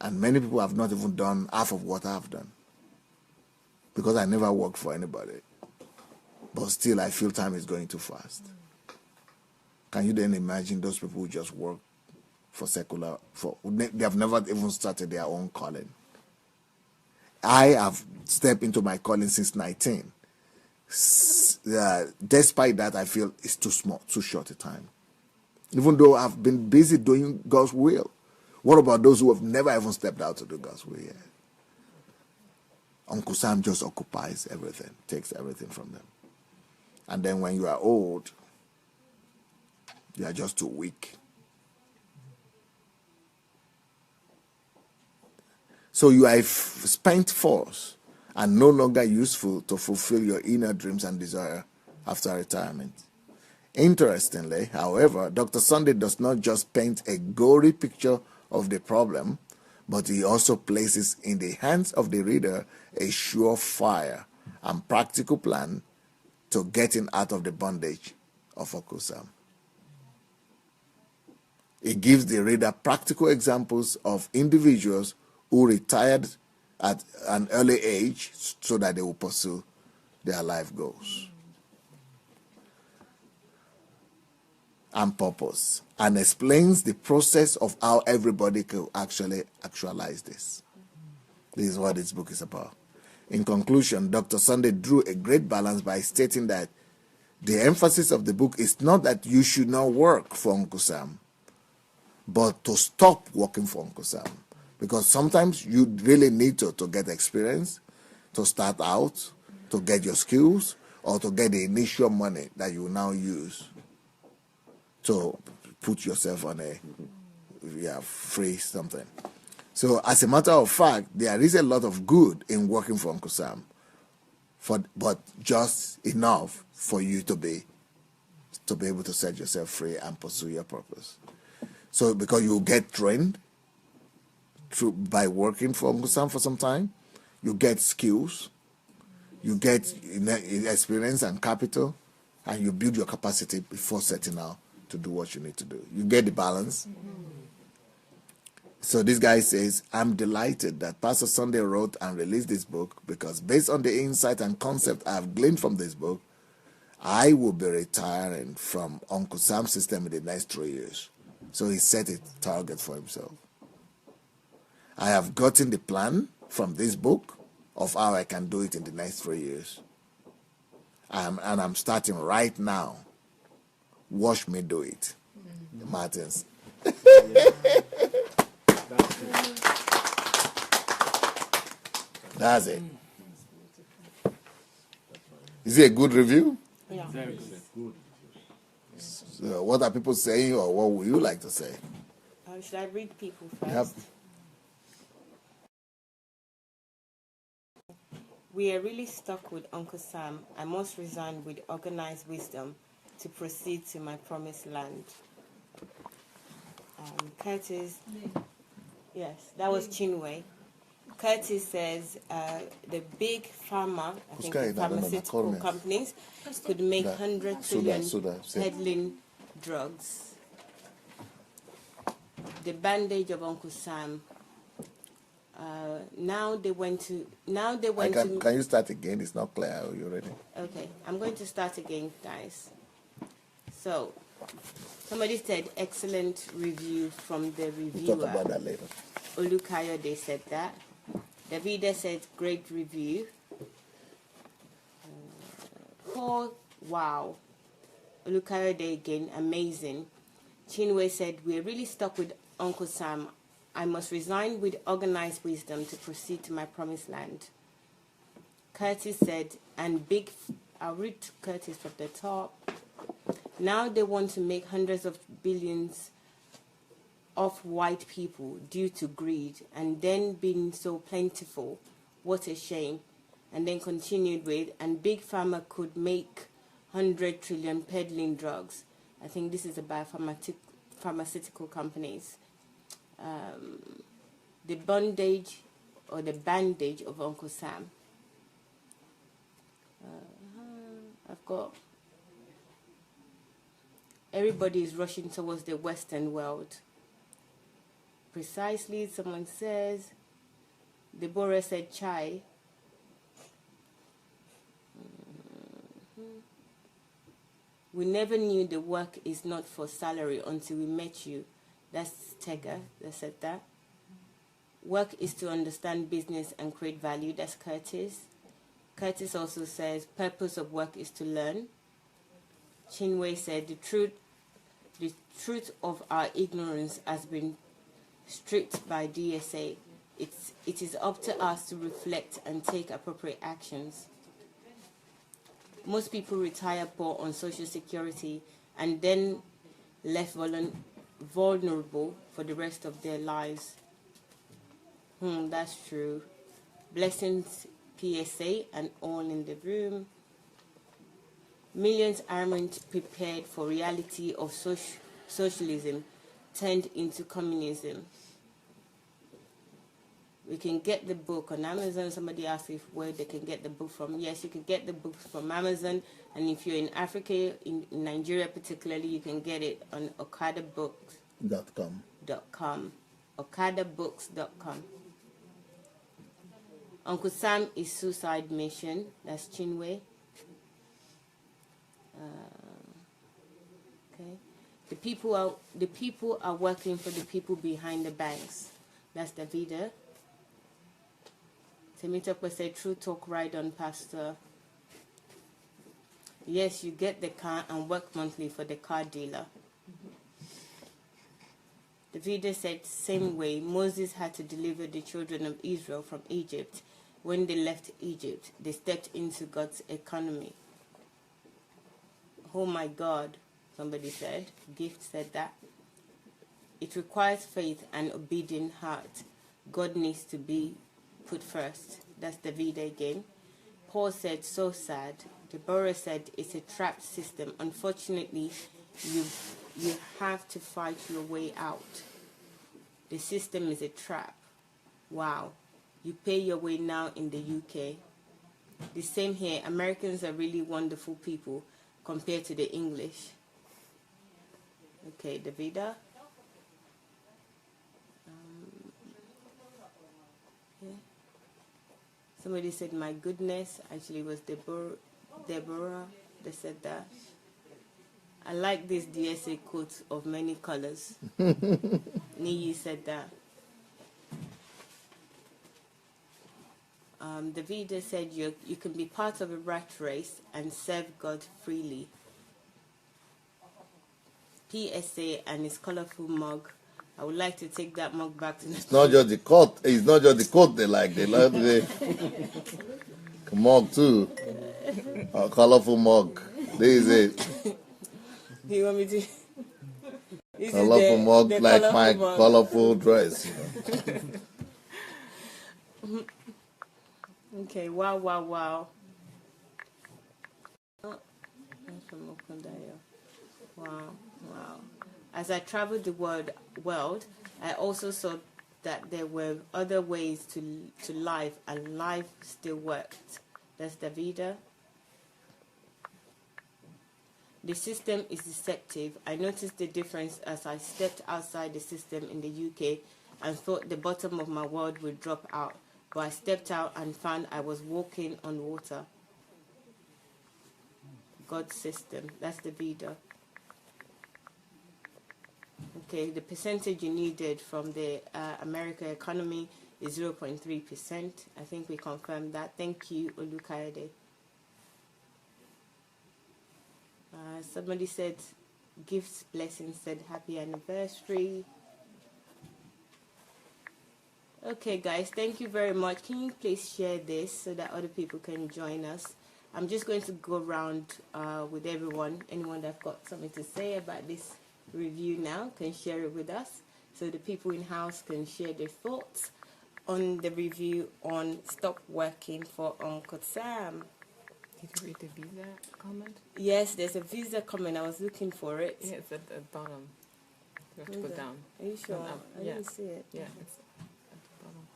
And many people have not even done half of what I've done. Because I never worked for anybody. But still, I feel time is going too fast. Can you then imagine those people who just work for secular, they have never even started their own calling? I have stepped into my calling since 19. Despite that, I feel it's too small, too short a time. Even though I've been busy doing God's will. What about those who have never even stepped out to do God's will yet? Uncle Sam just occupies everything, takes everything from them. And then when you are old, you are just too weak. So you are a spent force and no longer useful to fulfill your inner dreams and desire after retirement. Interestingly, however, Dr. Sunday does not just paint a gory picture of the problem, but he also places in the hands of the reader a surefire and practical plan to getting out of the bondage of Uncle Sam. He gives the reader practical examples of individuals who retired at an early age so that they will pursue their life goals and purpose, and explains the process of how everybody could actually actualize this. This is what this book is about. In conclusion, Dr. Sunday drew a great balance by stating that the emphasis of the book is not that you should not work for Uncle Sam, but to stop working for Uncle Sam. Because sometimes you really need to get experience, to start out, to get your skills, or to get the initial money that you now use to put yourself on a free something. So as a matter of fact, there is a lot of good in working for Uncle Sam, but just enough for you to be able to set yourself free and pursue your purpose. So because you get trained by working for Uncle Sam for some time, you get skills, you get experience and capital, and you build your capacity before setting out to do what you need to do. You get the balance. So this guy says, I'm delighted that Pastor Sunday wrote and released this book because based on the insight and concept I have gleaned from this book, I will be retiring from Uncle Sam's system in the next 3 years. So he set a target for himself. I have gotten the plan from this book of how I can do it in the next 3 years. And I'm starting right now. Watch me do it. Martins. That's it. Is it a good review? Yeah. Very good. So what are people saying, or what would you like to say? Should I read people first? Yep. We are really stuck with Uncle Sam. I must resign with organized wisdom to proceed to my promised land. Curtis, yes, that was Chinwe. Curtis says the big pharma, I think the pharmaceutical companies, could make 100 trillion peddling drugs. The bandage of Uncle Sam. Now they went to. Can you start again? It's not clear. Are you ready? Okay, I'm going to start again, guys. So, somebody said excellent review from the reviewer. We'll talk about that later. Olukayode said that. Davida said great review. Paul, wow. Olukayode again, amazing. Chinwe said, we're really stuck with Uncle Sam. I must resign with organized wisdom to proceed to my promised land. Curtis said, I'll read Curtis from the top. Now they want to make hundreds of billions of white people due to greed and then being so plentiful. What a shame. And then continued with, and Big Pharma could make 100 trillion peddling drugs. I think this is about pharmaceutical companies. The bandage of Uncle Sam. I've got everybody is rushing towards the Western world. Precisely, someone says. Deborah said chai. We never knew the work is not for salary until we met you. That's Tega that said that. Work is to understand business and create value. That's Curtis. Curtis also says purpose of work is to learn. Chinwe said the truth of our ignorance has been stripped by DSA. It is up to us to reflect and take appropriate actions. Most people retire poor on Social Security and then left vulnerable for the rest of their lives. That's true. Blessings, PSA, and all in the room. Millions aren't prepared for reality of socialism turned into communism. We can get the book on Amazon. Somebody asked where they can get the book from. Yes, you can get the book from Amazon. And if you're in Africa, in Nigeria particularly, you can get it on okadabooks.com. okadabooks.com. Uncle Sam is suicide mission. That's Chinwe. Okay. The people are working for the people behind the banks. That's Davida. Temitope said, true talk, ride on, Pastor. Yes, you get the car and work monthly for the car dealer. Davida said, same way, Moses had to deliver the children of Israel from Egypt. When they left Egypt, they stepped into God's economy. Oh my God, somebody said. Gift said that. It requires faith and obedient heart. God needs to be put first. That's Davida again. Paul said, so sad. Deborah said, it's a trapped system. Unfortunately, you have to fight your way out. The system is a trap. Wow. You pay your way now in the UK. The same here. Americans are really wonderful people compared to the English. Okay, Davida. Yeah. Somebody said, my goodness. Actually, it was Deborah that said that. I like this DSA coat of many colors. Niyi said that. Davida said you can be part of a rat race and serve God freely. PSA and his colorful mug. I would like to take that mug back to the It's not just the coat. It's not just the coat they like. They like the mug too. A colorful mug. This is it. You want me to? Colorful mug, like colorful my mug. colorful dress. Okay, wow. Oh, that's from Okundayo. Wow. As I traveled the world, I also saw that there were other ways to life, and life still worked. That's Davida. The system is deceptive. I noticed the difference as I stepped outside the system in the UK and thought the bottom of my world would drop out. But I stepped out and found I was walking on water. God's system. That's the Vida. Okay, the percentage you needed from the American economy is 0.3%. I think we confirmed that. Thank you, Olukayode. Somebody said, gifts, blessings, said happy anniversary. Okay, guys, thank you very much. Can you please share this so that other people can join us? I'm just going to go around with everyone. Anyone that's got something to say about this review now can share it with us, so the people in house can share their thoughts on the review on Stop Working for Uncle Sam. Did you read the visa comment? Yes, there's a visa comment. I was looking for it. Yeah, it's at the bottom. You have to go down. Are you sure? I yeah. didn't see it. Yeah, it's at the bottom.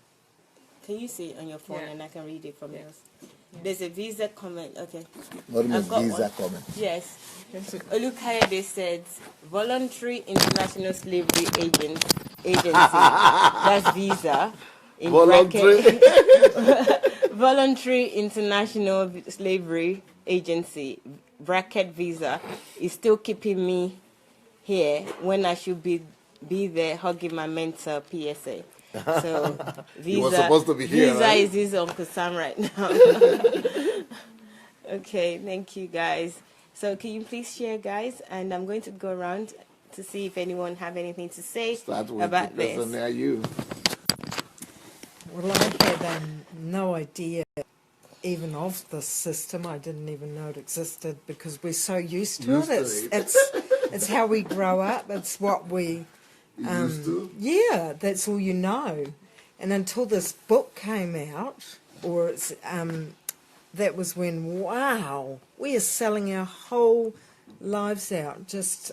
Can you see it on your phone, Yeah. and I can read it from yours? Yeah. There's a visa comment. Okay. What I've got visa one. comment? Yes. Olukayode said, Voluntary International Slavery Agency. That's visa. In Voluntary. Voluntary International Slavery Agency, bracket visa, is still keeping me here when I should be there hugging my mentor, PSA. So visa, was supposed to be here, visa right? is his Uncle Sam right now. Okay, thank you guys. So can you please share, guys? And I'm going to go around to see if anyone have anything to say Start with about the person this. near you. Well, I had no idea even of this system. I didn't even know it existed because we're so used to it. It's how we grow up. It's what we Used to? Yeah, that's all you know. And until this book came out, or it's that was when, wow, we are selling our whole lives out just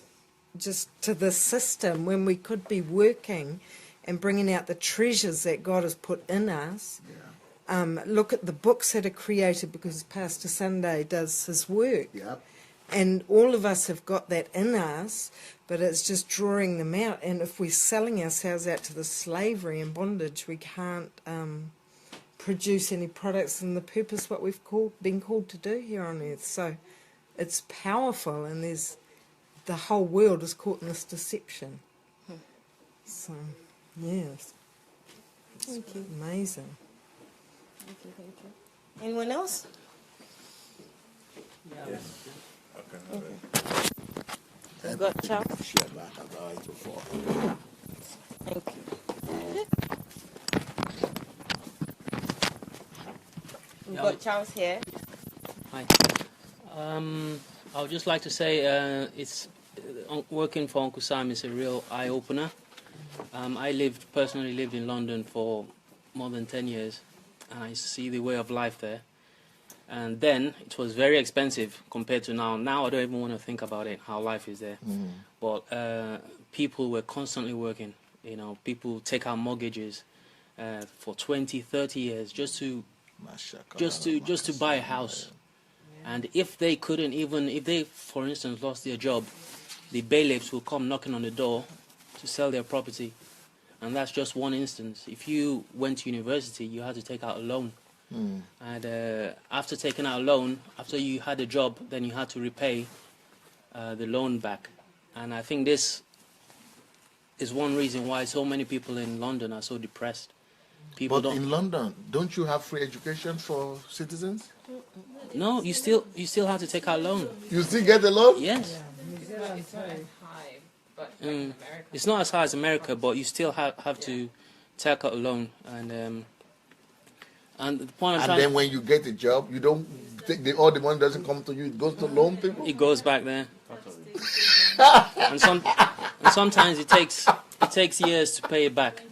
to this system when we could be working and bringing out the treasures that God has put in us. Yeah. Look at the books that are created because Pastor Sunday does his work. Yep. And all of us have got that in us, but it's just drawing them out. And if we're selling ourselves out to the slavery and bondage, we can't produce any products in the purpose what we've been called to do here on earth. So it's powerful, and the whole world is caught in this deception. So, yes. Thank you. Amazing. Thank you. Anyone else? Yes. Okay. We've got Charles. Share back about it before. Thank you. We've got Charles here. Hi. I would just like to say it's working for Uncle Sam is a real eye-opener. I personally lived in London for more than 10 years, and I see the way of life there. And then it was very expensive compared to now. Now I don't even want to think about it, how life is there. But people were constantly working. You know, people take out mortgages for 20, 30 years just to buy a house. And if they couldn't even, if they, for instance, lost their job, the bailiffs will come knocking on the door to sell their property. And that's just one instance. If you went to university, you had to take out a loan. And after taking out a loan, after you had a job, then you had to repay the loan back. And I think this is one reason why so many people in London are so depressed. But in London, don't you have free education for citizens? No, you still have to take out a loan. You still get the loan? Yes. It's not as high, but like America. It's not as high as America, but you still have to take out a loan. And the point I'm And trying then when you get a job, you don't take all the money doesn't come to you. It goes to loan people. it goes back there. and sometimes it takes years to pay it back.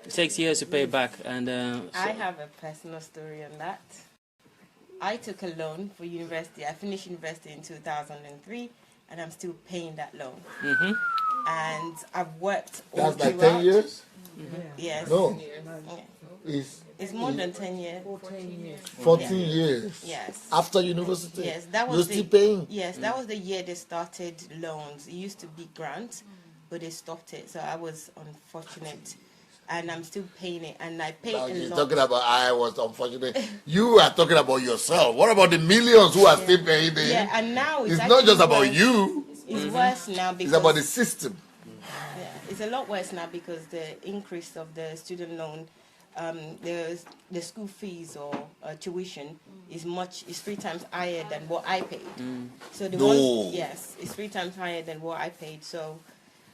It takes years to pay it back. And I have a personal story on that. I took a loan for university. I finished university in 2003, and I'm still paying that loan. and I've worked. That's all like 10 throughout. years? Yes. No. Yeah. It's It's more than 10 years. 14 years. Yes. After university. Yes, that was You're still paying. Yes, that was the year they started loans. It used to be grants, but they stopped it. So I was unfortunate, and I'm still paying it, and I pay Now a you're lot. talking about I was unfortunate. You are talking about yourself. What about the millions who are still paying it? Yeah, and now It's not actually just about worse. you. It's worse now It's because about the system. yeah, it's a lot worse now because the increase of the student loan, the school fees or tuition is 3 times higher than what I paid. So the No. ones, yes, it's 3 times higher than what I paid. So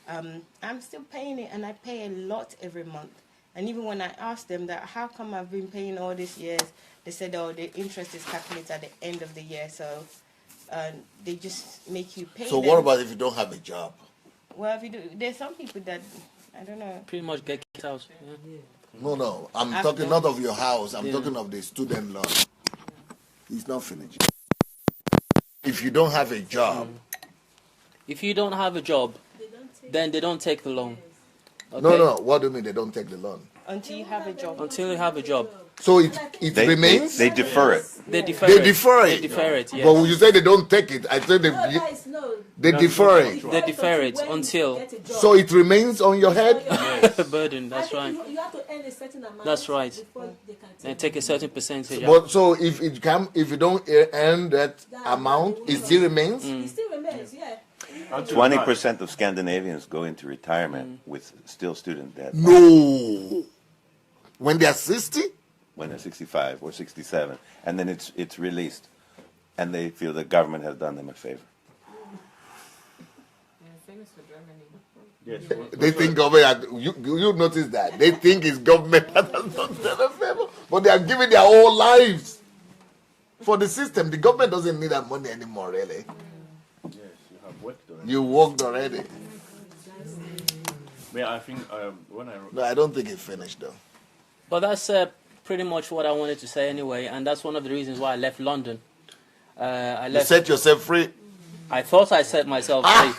I'm still paying it, and I pay a lot every month. And even when I asked them that, how come I've been paying all these years, they said, oh, the interest is calculated at the end of the year, so they just make you pay. So them. what about if you don't have a job? Well, if you do, there's some people that I don't know. Pretty much get kicked out. Yeah. No. I'm After- talking not of your house. I'm Yeah. talking of the student loan. It's not finished. If you don't have a job, If you don't have a job, then they don't take the loan. Okay? no. What do you mean they don't take the loan? Until you have a job. Until you have a job, So it remains. They defer it. they defer They it. defer They it. defer it. Yes. But when you say they don't take it, I said they defer it. They defer it until So it remains on your head. burden. That's right. You have to earn a certain amount. That's right. Before they can They take a certain percentage. But so if you don't earn that amount, it still remains. It still remains, yeah. 20% of Scandinavians go into retirement with still student debt No. When they are 60, when they're 65 or 67, and then it's released, and they feel the government has done them a favor. Famous for Germany. Yes. they think government. You notice that they think it's government that has done them a favor, but they are giving their whole lives for the system. The government doesn't need that money anymore, really. Yes, you have worked already. You worked already. Yeah, I think when I No, I don't think it finished though. But that's pretty much what I wanted to say anyway, and that's one of the reasons why I left London. I You left. set yourself free. I thought I set myself free,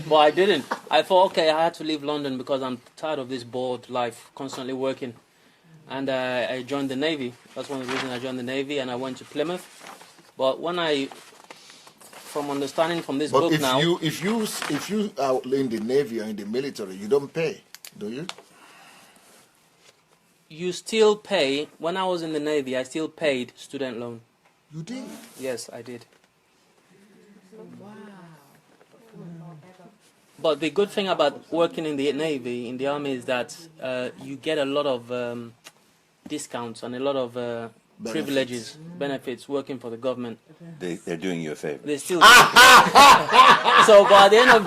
but I didn't. I thought, okay, I had to leave London because I'm tired of this bored life, constantly working. And I joined the Navy. That's one of the reasons I joined the Navy, and I went to Plymouth. But from understanding from this But book now, if you are in the Navy or in the military, you don't pay, do you? you still pay. When I was in the Navy, I still paid student loan. You did. Yes, I did. But the good thing about working in the Navy, in the Army, is that you get a lot of discounts and a lot of privileges, benefits working for the government. They're doing you a favor. They still. So, but at the end of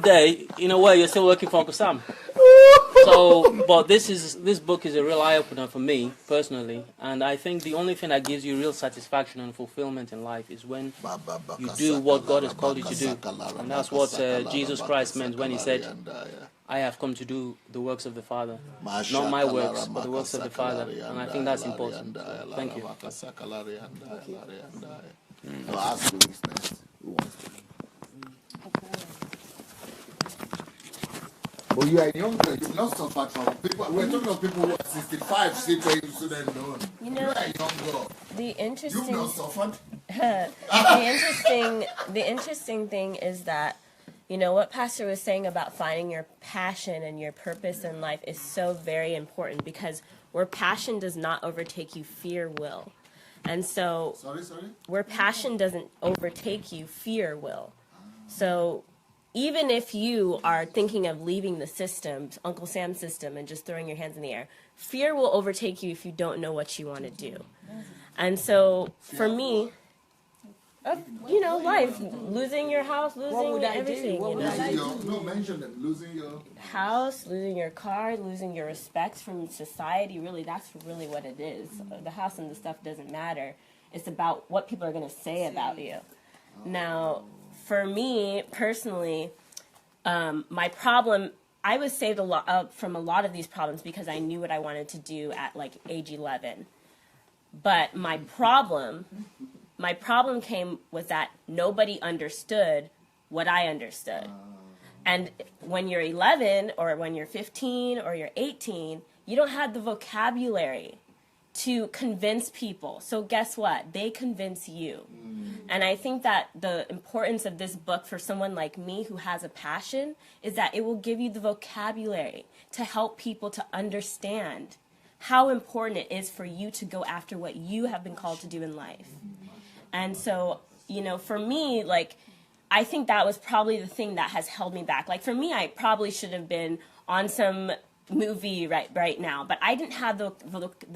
the day, in a way, you're still working for Uncle Sam. So, but this book is a real eye opener for me personally, and I think the only thing that gives you real satisfaction and fulfillment in life is when you do what God has called you to do, and that's what Jesus Christ meant when he said, "I have come to do the works of the Father, not my works, but the works of the Father," and I think that's important. So, thank you. I'll ask who is next. Who wants to? But you are younger. You've not suffered from people. We're talking of people who are 65 still paying student loan. You know, You are younger. the You've interesting, not suffered. the interesting thing is that, you know, what Pastor was saying about finding your passion and your purpose in life is so very important, because where passion does not overtake you, fear will. And so Sorry. where passion doesn't overtake you, fear will. So even if you are thinking of leaving the system, Uncle Sam's system, and just throwing your hands in the air, fear will overtake you if you don't know what you want to do. And so for me, you know, life, losing your house, losing everything, you know, No, mention them. Losing your house, losing your car, losing your respect from society. Really, that's really what it is. The house and the stuff doesn't matter. It's about what people are going to say about you. Now, for me personally, my problem, I was saved a lot from a lot of these problems because I knew what I wanted to do at like age 11. But my problem was that nobody understood what I understood. And when you're 11 or when you're 15 or you're 18, you don't have the vocabulary to convince people. So guess what? They convince you. And I think that the importance of this book for someone like me who has a passion is that it will give you the vocabulary to help people to understand how important it is for you to go after what you have been called to do in life. And so, you know, for me, like, I think that was probably the thing that has held me back. Like, for me, I probably should have been on some movie right now, but I didn't have the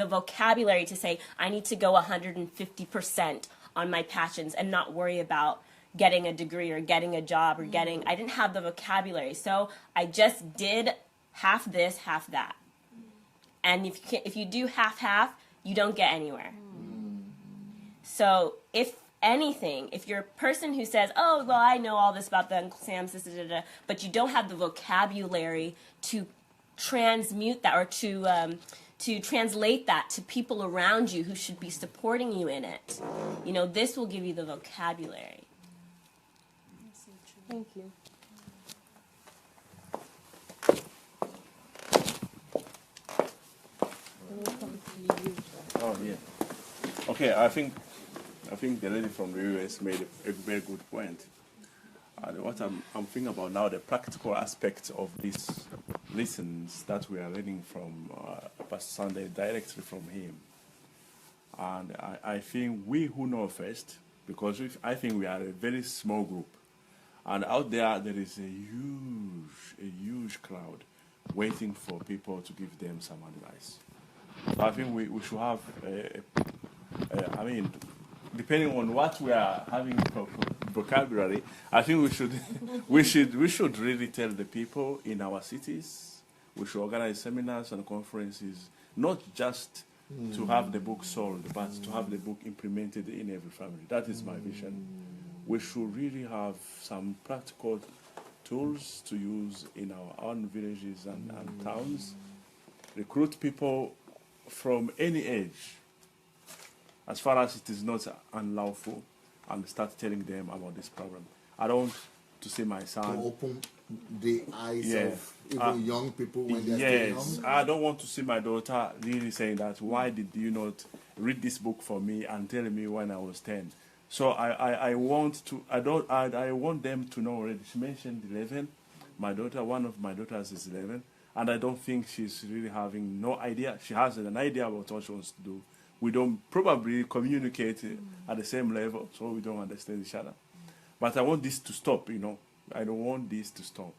vocabulary to say I need to go 150% on my passions and not worry about getting a degree or getting a job or I didn't have the vocabulary. So I just did half this, half that. And if you do half, you don't get anywhere. So if anything, if you're a person who says, oh, well, I know all this about the Uncle Sam's, but you don't have the vocabulary to transmute that or to translate that to people around you who should be supporting you in it, you know, this will give you the vocabulary. Thank you. Oh, yeah. Okay, I think the lady from the US made a very good point. And what I'm thinking about now, the practical aspects of these lessons that we are learning from Pastor Sunday directly from him. And I think we who know first, because I think we are a very small group, and out there is a huge crowd waiting for people to give them some advice. So I think we should have, I mean, depending on what we are having for vocabulary, I think we should really tell the people in our cities. We should organize seminars and conferences, not just to have the book sold, but to have the book implemented in every family. That is my vision. We should really have some practical tools to use in our own villages and towns. Recruit people from any age, as far as it is not unlawful, and start telling them about this problem. I don't want to see my son... To open the eyes of even young people when they're still young? I don't want to see my daughter really saying that, why did you not read this book for me and tell me when I was 10? So I want them to know already. She mentioned 11. One of my daughters is 11, and I don't think she's really having no idea. She has an idea about what she wants to do. We don't probably communicate at the same level, so we don't understand each other. But I want this to stop, you know. I don't want this to stop.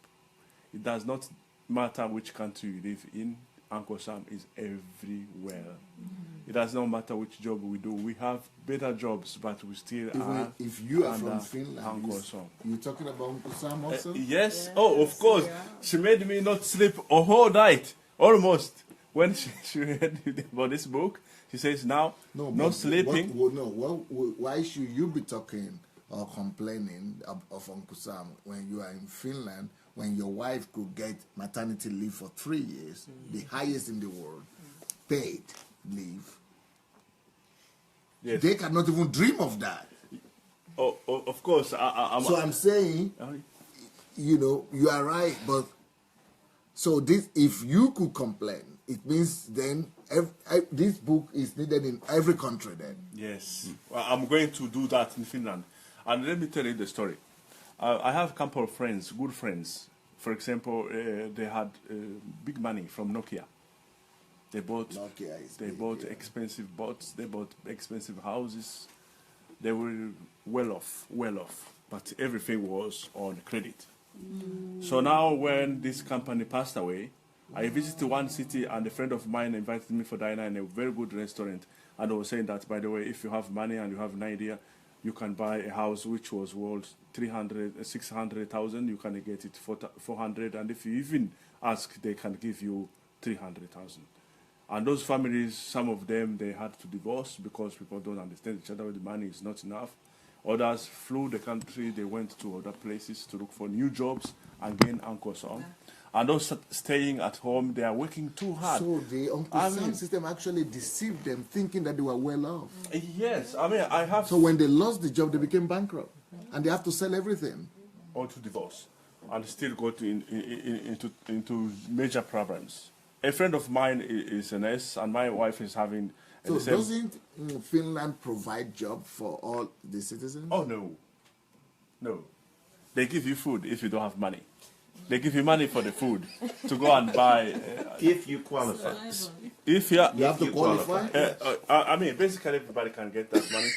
It does not matter which country you live in. Uncle Sam is everywhere. It does not matter which job we do. We have better jobs, but we still are. If you are from Finland, Uncle Sam. You're talking about Uncle Sam also? Yes. Oh, of course. Yeah. She made me not sleep a whole night, almost. When she read about this book, she says now, no sleeping. Why should you be talking or complaining of Uncle Sam when you are in Finland, when your wife could get maternity leave for 3 years, the highest in the world, paid leave? Yes. They cannot even dream of that. Oh, of course. I'm saying, you know, you are right, but so this, if you could complain, it means then this book is needed in every country then. Yes. Well, I'm going to do that in Finland. And let me tell you the story. I have a couple of friends, good friends. For example, they had big money from Nokia. They bought expensive boats. They bought expensive houses. They were well off. But everything was on credit. So now when this company passed away, I visited one city, and a friend of mine invited me for dinner in a very good restaurant. And I was saying that, by the way, if you have money and you have an idea, you can buy a house which was worth 600,000. You can get it for 400, and if you even ask, they can give you 300,000. And those families, some of them, they had to divorce because people don't understand each other. The money is not enough. Others flew the country. They went to other places to look for new jobs and gain Uncle Sam. And those staying at home, they are working too hard. So the Uncle Sam system actually deceived them, thinking that they were well off. Yes, I mean, So when they lost the job, they became bankrupt, and they have to sell everything. Or to divorce. and still got into major problems. A friend of mine is a nurse, and my wife is having. So the same. doesn't Finland provide job for all the citizens? Oh no. They give you food if you don't have money. They give you money for the food to go and buy. If you qualify. If You have to qualify? I mean, basically everybody can get that money.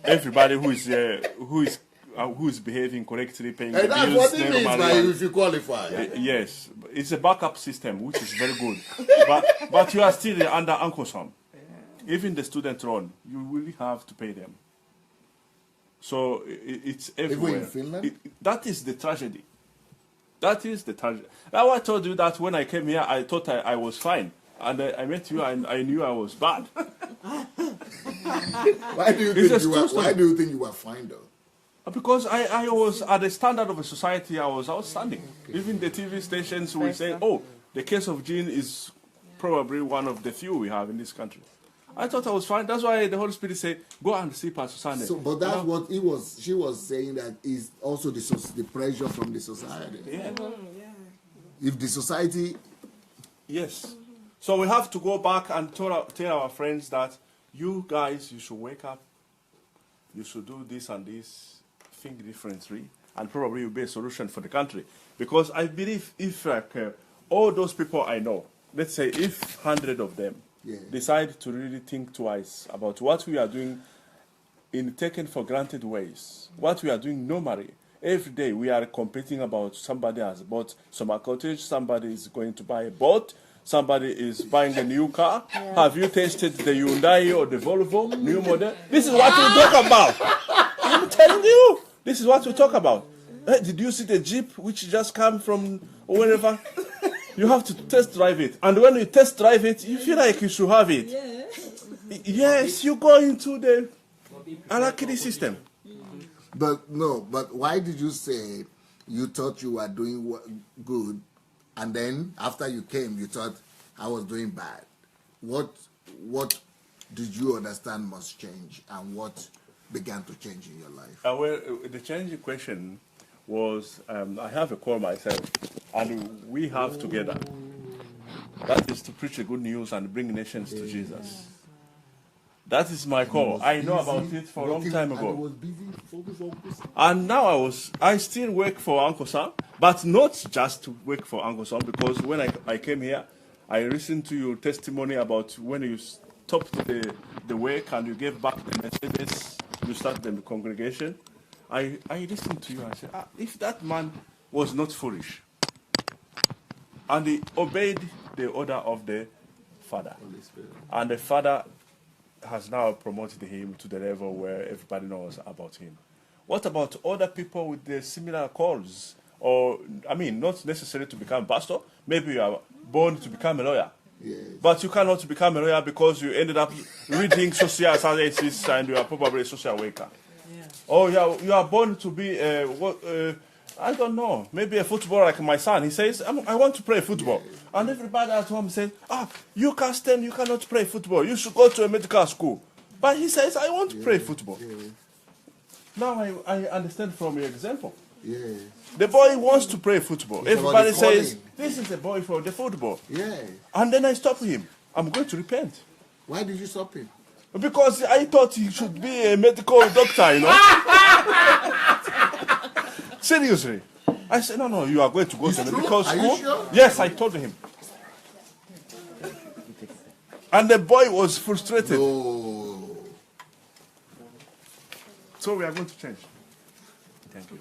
Everybody who is behaving correctly, paying the And that's bills what it means normally, by and- if you qualify. yes, it's a backup system, which is very good. but you are still under Uncle Sam. Even the student loan, you really have to pay them. So it's everywhere. in Finland? That is the tragedy. That is the tragedy. Now I told you that when I came here, I thought I was fine. And I met you and I knew I was bad. Why do you think you were fine though? Because I was, at the standard of a society, I was outstanding. Even the TV stations will say, oh, the case of Jean is probably one of the few we have in this country. I thought I was fine. That's why the Holy Spirit said, go and see Pastor Sunday. So, but that's what she was saying, that is also the pressure from the society. Yeah. If the society... Yes. So we have to go back and tell our friends that you guys, you should wake up. You should do this and this, think differently, and probably will be a solution for the country. Because I believe if all those people I know, let's say if 100 of them decide to really think twice about what we are doing in taken for granted ways, what we are doing normally. Every day we are competing about somebody has bought summer cottage, somebody is going to buy a boat, somebody is buying a new car. Have you tasted the Hyundai or the Volvo new model? This is what we talk about. I'm telling you, this is what we talk about. Did you see the Jeep which just came from wherever? You have to test drive it. And when you test drive it, you feel like you should have it. Yes, you go into the Alakiri system. But why did you say you thought you were doing good, and then after you came, you thought I was doing bad? What did you understand must change, and what began to change in your life? Well, the change question was, I have a call myself, and we have together. That is to preach the good news and bring nations to Jesus. That is my call. I know about it for a long time ago. And now I still work for Uncle Sam, but not just to work for Uncle Sam, because when I came here, I listened to your testimony about when you stopped the work and you gave back the Mercedes, you started the congregation. I listened to you and I said, if that man was not foolish, and he obeyed the order of the Father, and the Father has now promoted him to the level where everybody knows about him. What about other people with the similar calls? Or, I mean, not necessarily to become pastor. Maybe you are born to become a lawyer. Yes. But you cannot become a lawyer because you ended up reading social sciences and you are probably a social worker. Yeah. Or you are born to be I don't know, maybe a footballer like my son. He says, I want to play football. Yes. And everybody at home says, you can't stand, you cannot play football. You should go to a medical school. But he says, I want to play football. Yes. Now I understand from your example. Yes. The boy wants to play football. Everybody says, this is a boy for the football. Yes. And then I stop him. I'm going to repent. Why did you stop him? Because I thought he should be a medical doctor, you know. Seriously. I said, no, you are going to go to medical school. Are you sure? Yes, I told him. And the boy was frustrated. No. So we are going to change. Thank you.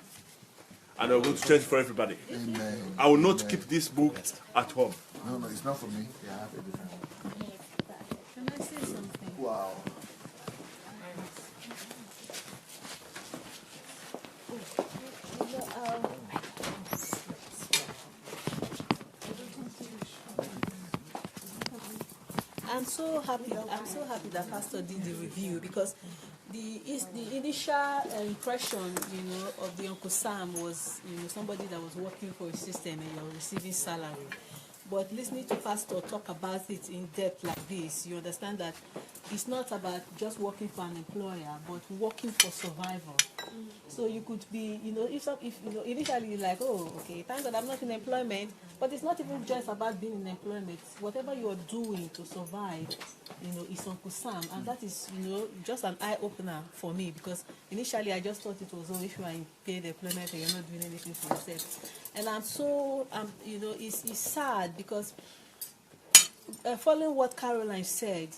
And we're going to change for everybody. Amen. I will not keep this book at home. No, it's not for me. Yeah, I have a different one. Can I say something? Wow. I'm so happy that Pastor did the review, because the initial impression, of the Uncle Sam was, somebody that was working for a system and you're receiving salary. But listening to Pastor talk about it in depth like this, you understand that it's not about just working for an employer, but working for survival. So you could be, if initially you're like, oh, okay, thank God I'm not in employment, but it's not even just about being in employment. Whatever you're doing to survive, is Uncle Sam, and that is, just an eye opener for me, because initially I just thought it was, oh, if you are in paid employment and you're not doing anything for yourself. And I'm so, it's sad because following what Caroline said,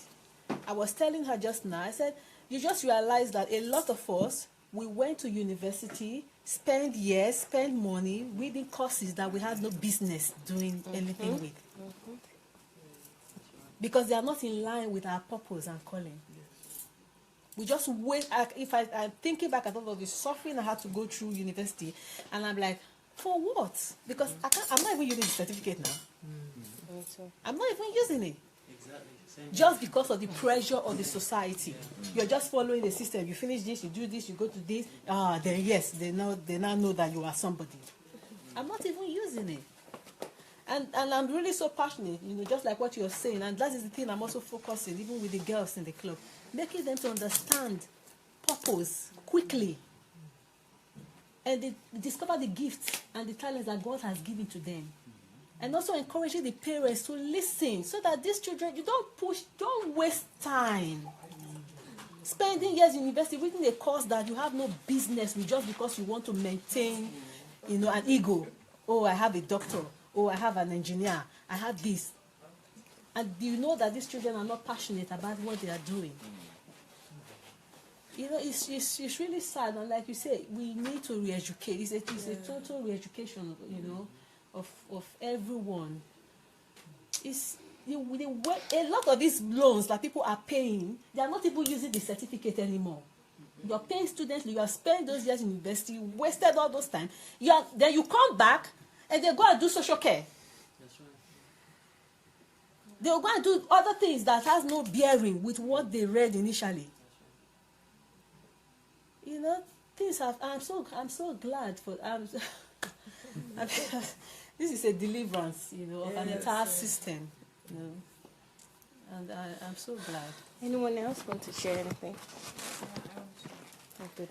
I was telling her just now, I said, you just realize that a lot of us, we went to university, spend years, spend money, reading courses that we have no business doing anything with. Because they are not in line with our purpose and calling. We just wait. If I'm thinking back at all of the suffering I had to go through university, and I'm like, for what? Because I'm not even using the certificate now. I'm not even using it. Just because of the pressure of the society. You're just following the system. You finish this, you do this, you go to this. Then yes, they now know that you are somebody. I'm not even using it. And I'm really so passionate, just like what you're saying. And that is the thing I'm also focusing, even with the girls in the club. Making them to understand purpose quickly. And they discover the gifts and the talents that God has given to them. And also encouraging the parents to listen so that these children, you don't waste time. Spending years in university reading a course that you have no business with just because you want to maintain, an ego. Oh, I have a doctor. Oh, I have an engineer. I have this. And do you know that these children are not passionate about what they are doing? It's really sad. And like you say, we need to re-educate. It's a total re-education, of everyone. A lot of these loans that people are paying, they are not even using the certificate anymore. You are paying students, you have spent those years in university, wasted all those time. Then you come back and they go and do social care. That's right. They'll go and do other things that has no bearing with what they read initially. Things have. I'm so glad for. This is a deliverance, of an entire system, and I'm so glad. Anyone else want to share anything? Oh, good.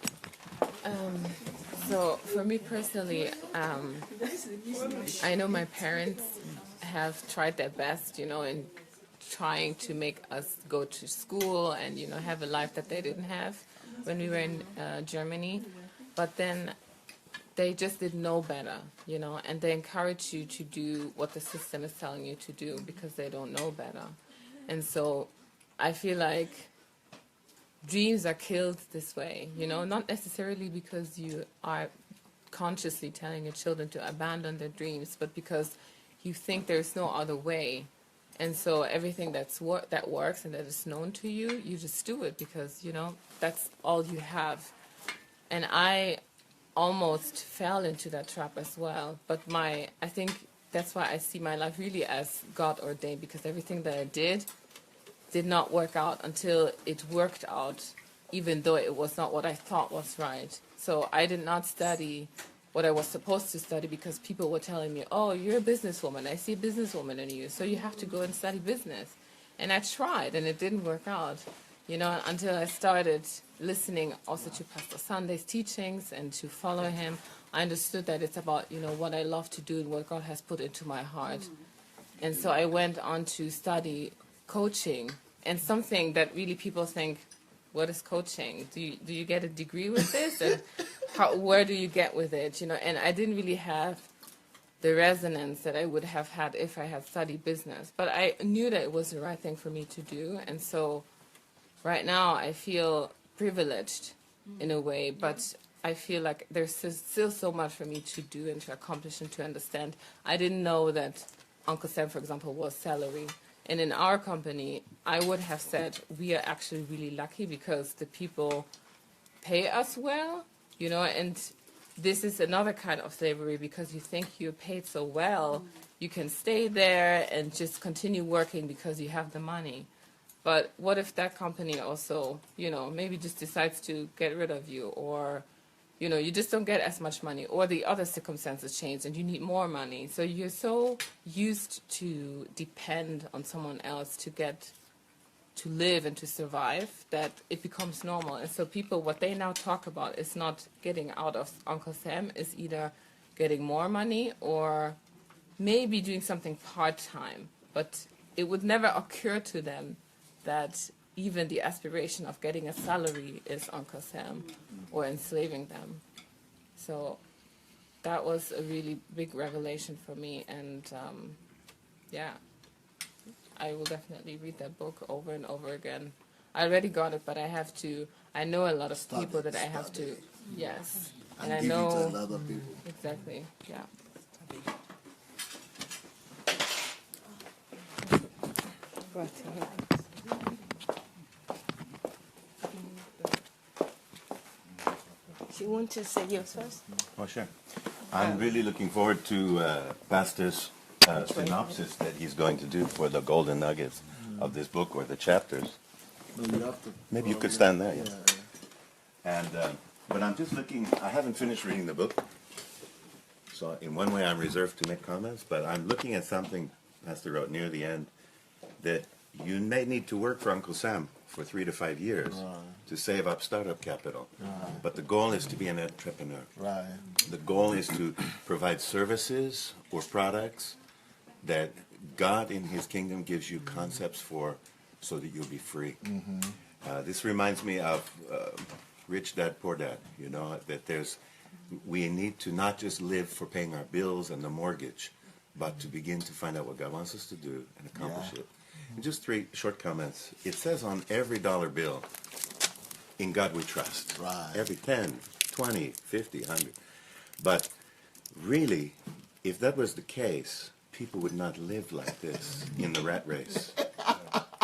So for me personally, I know my parents have tried their best, in trying to make us go to school and, have a life that they didn't have when we were in Germany. But then they just didn't know better, and they encourage you to do what the system is telling you to do because they don't know better. And so I feel like dreams are killed this way, not necessarily because you are consciously telling your children to abandon their dreams, but because you think there's no other way. And so everything that works and that is known to you, you just do it because, that's all you have. And I almost fell into that trap as well. But I think that's why I see my life really as God ordained, because everything that I did not work out until it worked out, even though it was not what I thought was right. So I did not study what I was supposed to study because people were telling me, oh, you're a businesswoman. I see a businesswoman in you, so you have to go and study business. And I tried, and it didn't work out, until I started listening also to Pastor Sunday's teachings and to follow him. I understood that it's about, what I love to do and what God has put into my heart. And so I went on to study coaching, and something that really people think, what is coaching? Do you get a degree with this? And where do you get with it? And I didn't really have the resonance that I would have had if I had studied business. But I knew that it was the right thing for me to do. And so right now I feel privileged in a way, but I feel like there's still so much for me to do and to accomplish and to understand. I didn't know that Uncle Sam, for example, was salary. And in our company, I would have said we are actually really lucky because the people pay us well, and this is another kind of slavery because you think you're paid so well, you can stay there and just continue working because you have the money. But what if that company also, maybe just decides to get rid of you or, you know, you just don't get as much money, or the other circumstances change and you need more money. So you're so used to depend on someone else to live and to survive that it becomes normal. And so people, what they now talk about is not getting out of Uncle Sam, is either getting more money or maybe doing something part-time. But it would never occur to them that even the aspiration of getting a salary is Uncle Sam or enslaving them. So that was a really big revelation for me. And yeah, I will definitely read that book over and over again. I already got it, but I know a lot of people that I have to, yes. And I give know, it to a lot of people. exactly, yeah. Do you want to say yours first? Oh, sure. I'm really looking forward to Pastor's synopsis that he's going to do for the golden nuggets of this book, or the chapters. No, you have to. Maybe you could stand there, yeah. And but I'm just looking. I haven't finished reading the book, so in one way I'm reserved to make comments. But I'm looking at something Pastor wrote near the end, that you may need to work for Uncle Sam for 3 to 5 years to save up startup capital. But the goal is to be an entrepreneur. Right. The goal is to provide services or products that God in His kingdom gives you concepts for, so that you'll be free. This reminds me of Rich Dad, Poor Dad. You know, that we need to not just live for paying our bills and the mortgage, but to begin to find out what God wants us to do and accomplish it. And just 3 short comments. It says on every dollar bill, "In God we trust." Right. Every 10, 20, 50, 100. But really, if that was the case, people would not live like this in the rat race.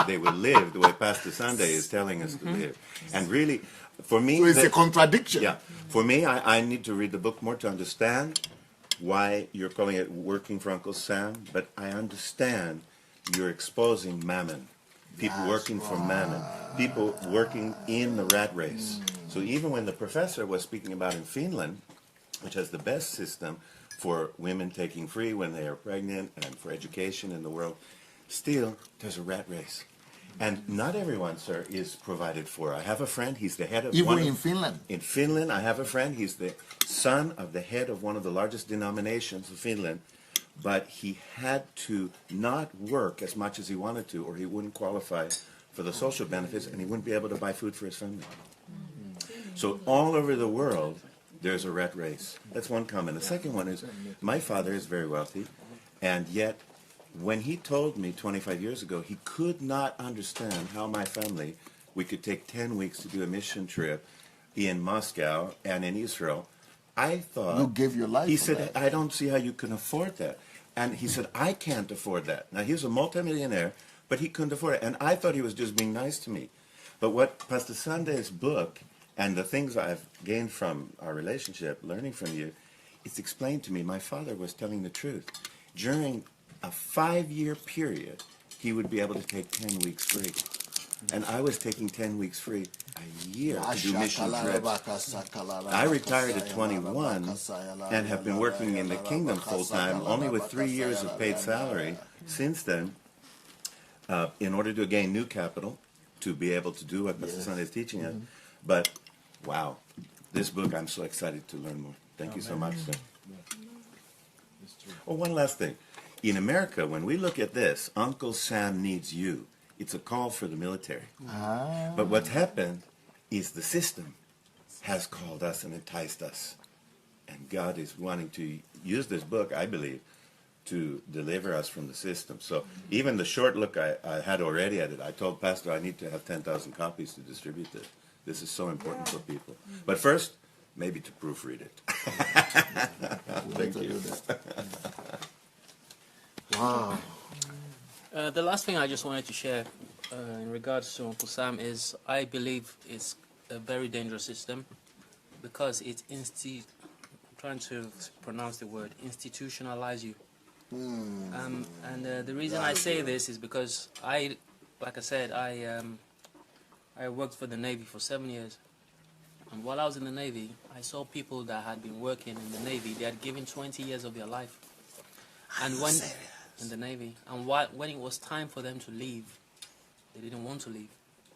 They would live the way Pastor Sunday is telling us to live. And really, for me... So it's a contradiction. Yeah. For me, I need to read the book more to understand why you're calling it working for Uncle Sam, but I understand you're exposing mammon. People working for mammon. People working in the rat race. So even when the professor was speaking about in Finland, which has the best system for women taking free when they are pregnant and for education in the world, still there's a rat race. And not everyone, sir, is provided for. I have a friend, he's the head of Even in Finland? In Finland, I have a friend, he's the son of the head of one of the largest denominations of Finland, but he had to not work as much as he wanted to, or he wouldn't qualify for the social benefits, and he wouldn't be able to buy food for his family. So all over the world, there's a rat race. That's one comment. The second one is, my father is very wealthy, and yet when he told me 25 years ago, he could not understand how my family, we could take 10 weeks to do a mission trip in Moscow and in Israel. I thought... You gave your life He for said, that. I don't see how you can afford that. And he said, I can't afford that. Now, he was a multimillionaire, but he couldn't afford it. And I thought he was just being nice to me. But what Pastor Sunday's book and the things I've gained from our relationship, learning from you, it's explained to me my father was telling the truth. During a 5-year period, he would be able to take 10 weeks free. And I was taking 10 weeks free a year to do mission trips. I retired at 21 and have been working in the kingdom full-time, only with 3 years of paid salary since then, in order to gain new capital, to be able to do what Pastor Sunday is teaching us. But, wow, this book, I'm so excited to learn more. Thank you so much, sir. Oh, one last thing. In America, when we look at this, Uncle Sam needs you. It's a call for the military. But what's happened is the system has called us and enticed us. And God is wanting to use this book, I believe, to deliver us from the system. So even the short look I had already at it, I told Pastor I need to have 10,000 copies to distribute this. This is so important for people. But first, maybe to proofread it. Thank you. Wow. The last thing I just wanted to share in regards to Uncle Sam is I believe it's a very dangerous system because it I'm trying to pronounce the word, institutionalize you. And the reason I say this is because like I said, I worked for the Navy for 7 years, And while I was in the Navy, I saw people that had been working in the Navy. They had given 20 years of their life. And when in the Navy, and when it was time for them to leave, they didn't want to leave.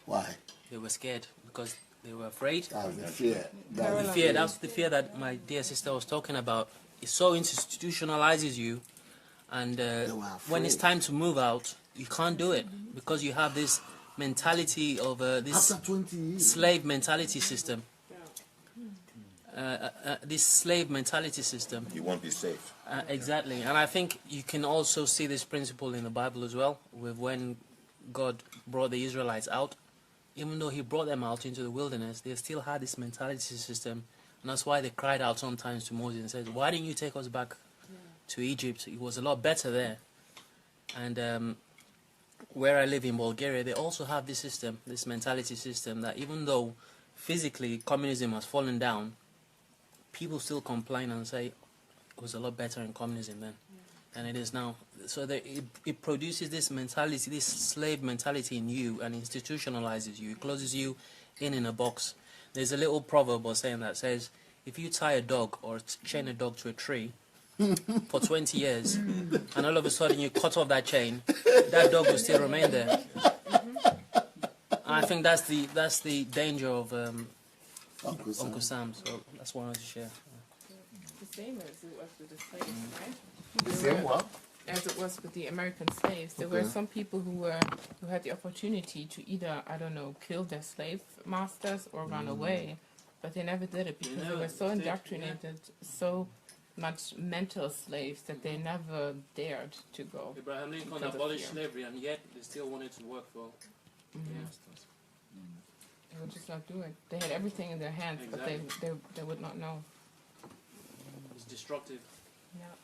Why? They were scared because they were afraid. That was the fear. That's the fear that my dear sister was talking about. It so institutionalizes you, and when it's time to move out, you can't do it because you have this mentality of this After 20 years. slave mentality system. This slave mentality system. You won't be safe. Exactly, and I think you can also see this principle in the Bible as well, with when God brought the Israelites out. Even though He brought them out into the wilderness, they still had this mentality system, and that's why they cried out sometimes to Moses and said, "Why didn't you take us back to Egypt? It was a lot better there." And where I live in Bulgaria, they also have this system, this mentality system, that even though physically communism has fallen down, people still complain and say it was a lot better in communism then than it is now. So it produces this mentality, this slave mentality in you, and institutionalizes you. It closes you in a box. There's a little proverb or saying that says, if you tie a dog or chain a dog to a tree for 20 years, and all of a sudden you cut off that chain, that dog will still remain there. And I think that's the danger of Uncle Sam. So that's what I wanted to share. The same as it was with the slaves, right? The same what? As it was with the American slaves. There were some people who had the opportunity to either, I don't know, kill their slave masters or run away, but they never did it because they were so indoctrinated, so much mental slaves that they never dared to go. Abraham Lincoln abolished slavery, and yet they still wanted to work for the masters. They would just not do it. They had everything in their hands, but they would not know. It was destructive. Yeah.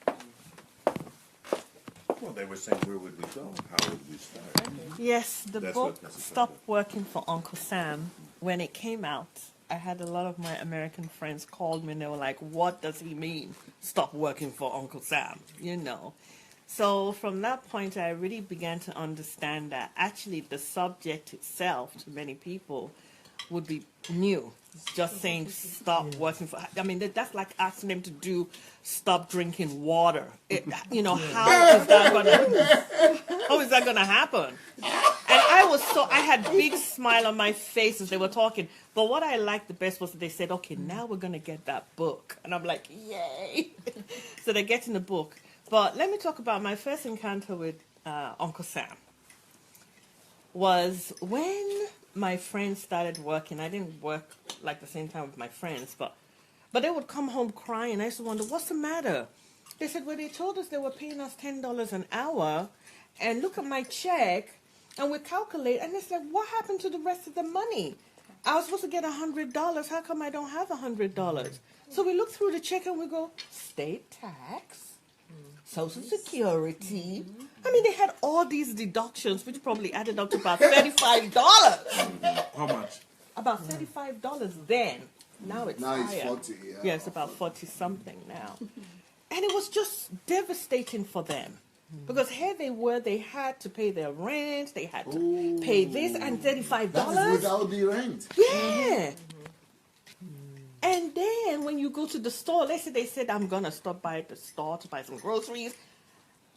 Well, they were saying, where would we go? How would we start? Yes, the That's book what Mrs. Stop Tucker- Working for Uncle Sam, when it came out, I had a lot of my American friends called me and they were like, what does he mean, stop working for Uncle Sam? You know. So from that point, I really began to understand that actually the subject itself to many people would be new. Just saying stop working for, I mean, that's like asking them to do stop drinking water. You know, how is that going to happen? And I had big smile on my face as they were talking. But what I liked the best was that they said, okay, now we're going to get that book. And I'm like, yay. So they're getting the book. But let me talk about my first encounter with Uncle Sam. Was when my friends started working. I didn't work like the same time with my friends, but they would come home crying. I used to wonder, what's the matter? They said, well, they told us they were paying us $10 an hour, and look at my check, and we calculate, and it's like, what happened to the rest of the money? I was supposed to get $100. How come I don't have $100? So we look through the check and we go, state tax, Social Security. I mean, they had all these deductions, which probably added up to about $35. How much? About $35 then. Now it's Now higher. it's 40. Yeah, it's about 40 something now. And it was just devastating for them. Because here they were, they had to pay their rent, they had to pay this, and $35. That is without the rent. Yeah. And then when you go to the store, let's say they said, I'm going to stop by the store to buy some groceries.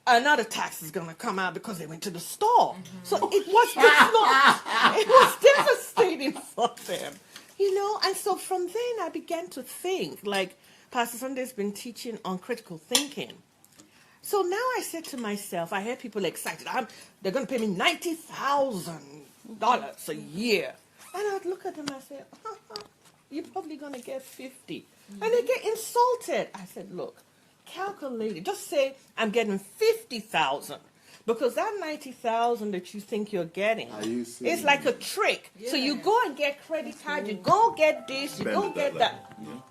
Another tax is going to come out because they went to the store. So it was it was devastating for them. You know, and so from then I began to think, like Pastor Sunday's been teaching on critical thinking. So now I said to myself, I hear people excited. They're going to pay me $90,000 a year. And I'd look at them and I say, you're probably going to get 50. And they get insulted. I said, look, calculate it. Just say I'm getting 50,000. Because that 90,000 that you think you're getting is like a trick. Yeah. So you go and get credit card, you go get this, you go get that. Yeah.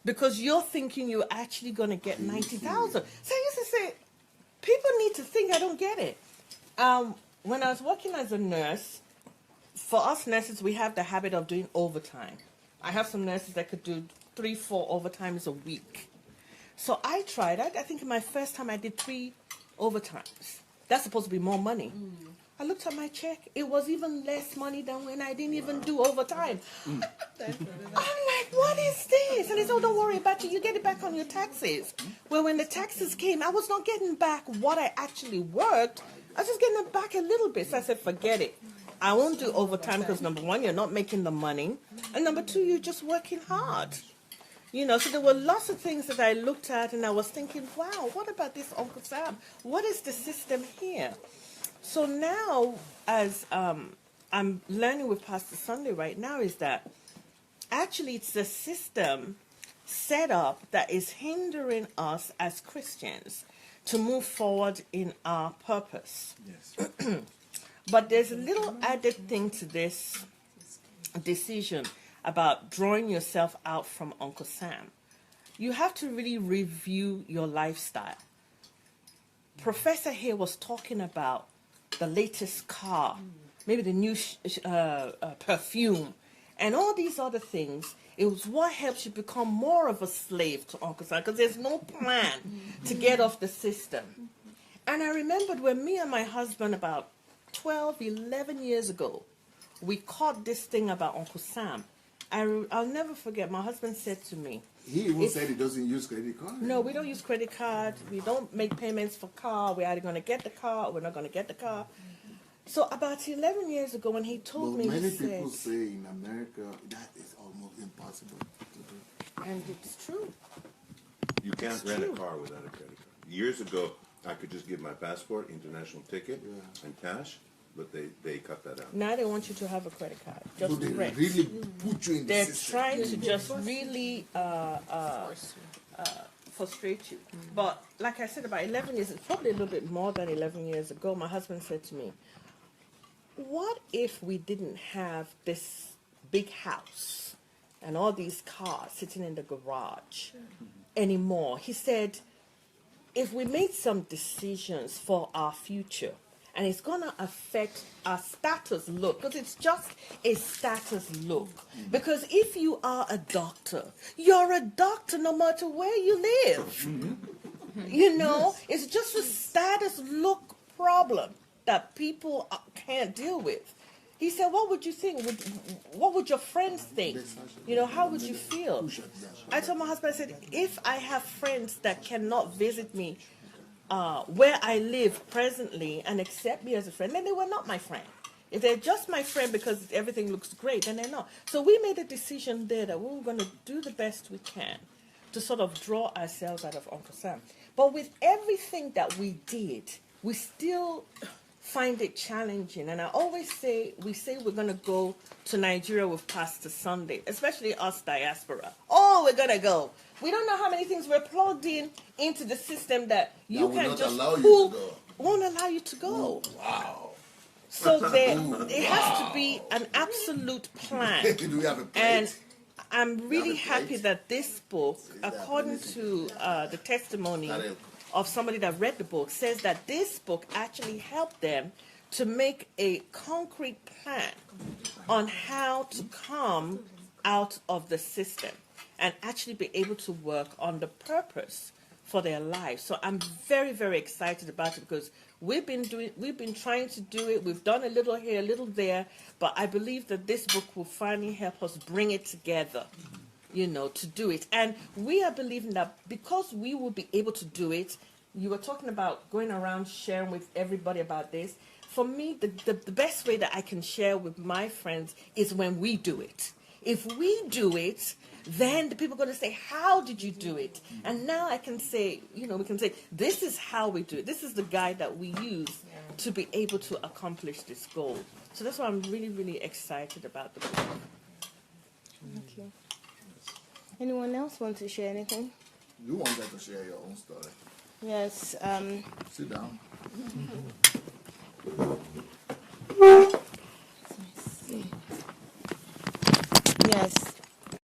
Because you're thinking you're actually going to get 90,000. So I used to say, people need to think. I don't get it. When I was working as a nurse, for us nurses, we have the habit of doing overtime. I have some nurses that could do 3-4 overtimes a week. So I tried. I think my first time I did 3 overtimes. That's supposed to be more money. I looked at my check. It was even less money than when I didn't even do overtime. I'm like, what is this? And they said, oh, don't worry about it. You get it back on your taxes. Well, when the taxes came, I was not getting back what I actually worked. I was just getting it back a little bit. So I said, forget it. I won't do overtime because, number one, you're not making the money. And number two, you're just working hard. You know, so there were lots of things that I looked at and I was thinking, wow, what about this Uncle Sam? What is the system here? So now, as I'm learning with Pastor Sunday right now, is that actually it's the system set up that is hindering us as Christians to move forward in our purpose. Yes. But there's a little added thing to this decision about drawing yourself out from Uncle Sam. You have to really review your lifestyle. Professor here was talking about the latest car, maybe the new perfume, and all these other things. It was what helps you become more of a slave to Uncle Sam, because there's no plan to get off the system. And I remembered when me and my husband, about 12, 11 years ago, we caught this thing about Uncle Sam. I'll never forget, my husband said to me, he even said he doesn't use credit card. No, we don't use credit cards. We don't make payments for car. We're either going to get the car or we're not going to get the car. So about 11 years ago when he told me, many he said, people say in America that is almost impossible to do. And it's true. You can't rent a car without a credit card. Years ago, I could just give my passport, international ticket, and cash, but they cut that out. Now they want you to have a credit card. Just So they rent. really put you in the They're system. trying to just really frustrate you. But like I said, about 11 years, it's probably a little bit more than 11 years ago, my husband said to me, what if we didn't have this big house and all these cars sitting in the garage anymore? He said, if we made some decisions for our future, and it's going to affect our status look, because it's just a status look. Because if you are a doctor, you're a doctor no matter where you live. You know, it's just a status look problem that people can't deal with. He said, what would you think? What would your friends think? You know, how would you feel? I told my husband, I said, if I have friends that cannot visit me where I live presently and accept me as a friend, then they were not my friend. If they're just my friend because everything looks great, then they're not. So we made a decision there that we were going to do the best we can to sort of draw ourselves out of Uncle Sam. But with everything that we did, we still find it challenging. And I always say, we say we're going to go to Nigeria with Pastor Sunday, especially us diaspora. Oh, we're going to go. We don't know how many things we're plugged into the system that you can just pull. Won't allow you to go. Wow. So there has to be an absolute plan. Do we have a plate? And I'm really happy that this book, according to the testimony of somebody that read the book, says that this book actually helped them to make a concrete plan on how to come out of the system and actually be able to work on the purpose for their lives. So I'm very, very excited about it because we've been trying to do it. We've done a little here, a little there, but I believe that this book will finally help us bring it together, you know, to do it. And we are believing that because we will be able to do it, you were talking about going around sharing with everybody about this. For me, the best way that I can share with my friends is when we do it. If we do it, then the people are going to say, how did you do it? And now I can say, you know, we can say, this is how we do it. This is the guide that we use to be able to accomplish this goal. So that's why I'm really, really excited about the book. Thank you. Anyone else want to share anything? You wanted to share your own story. Yes. Sit down. Yes.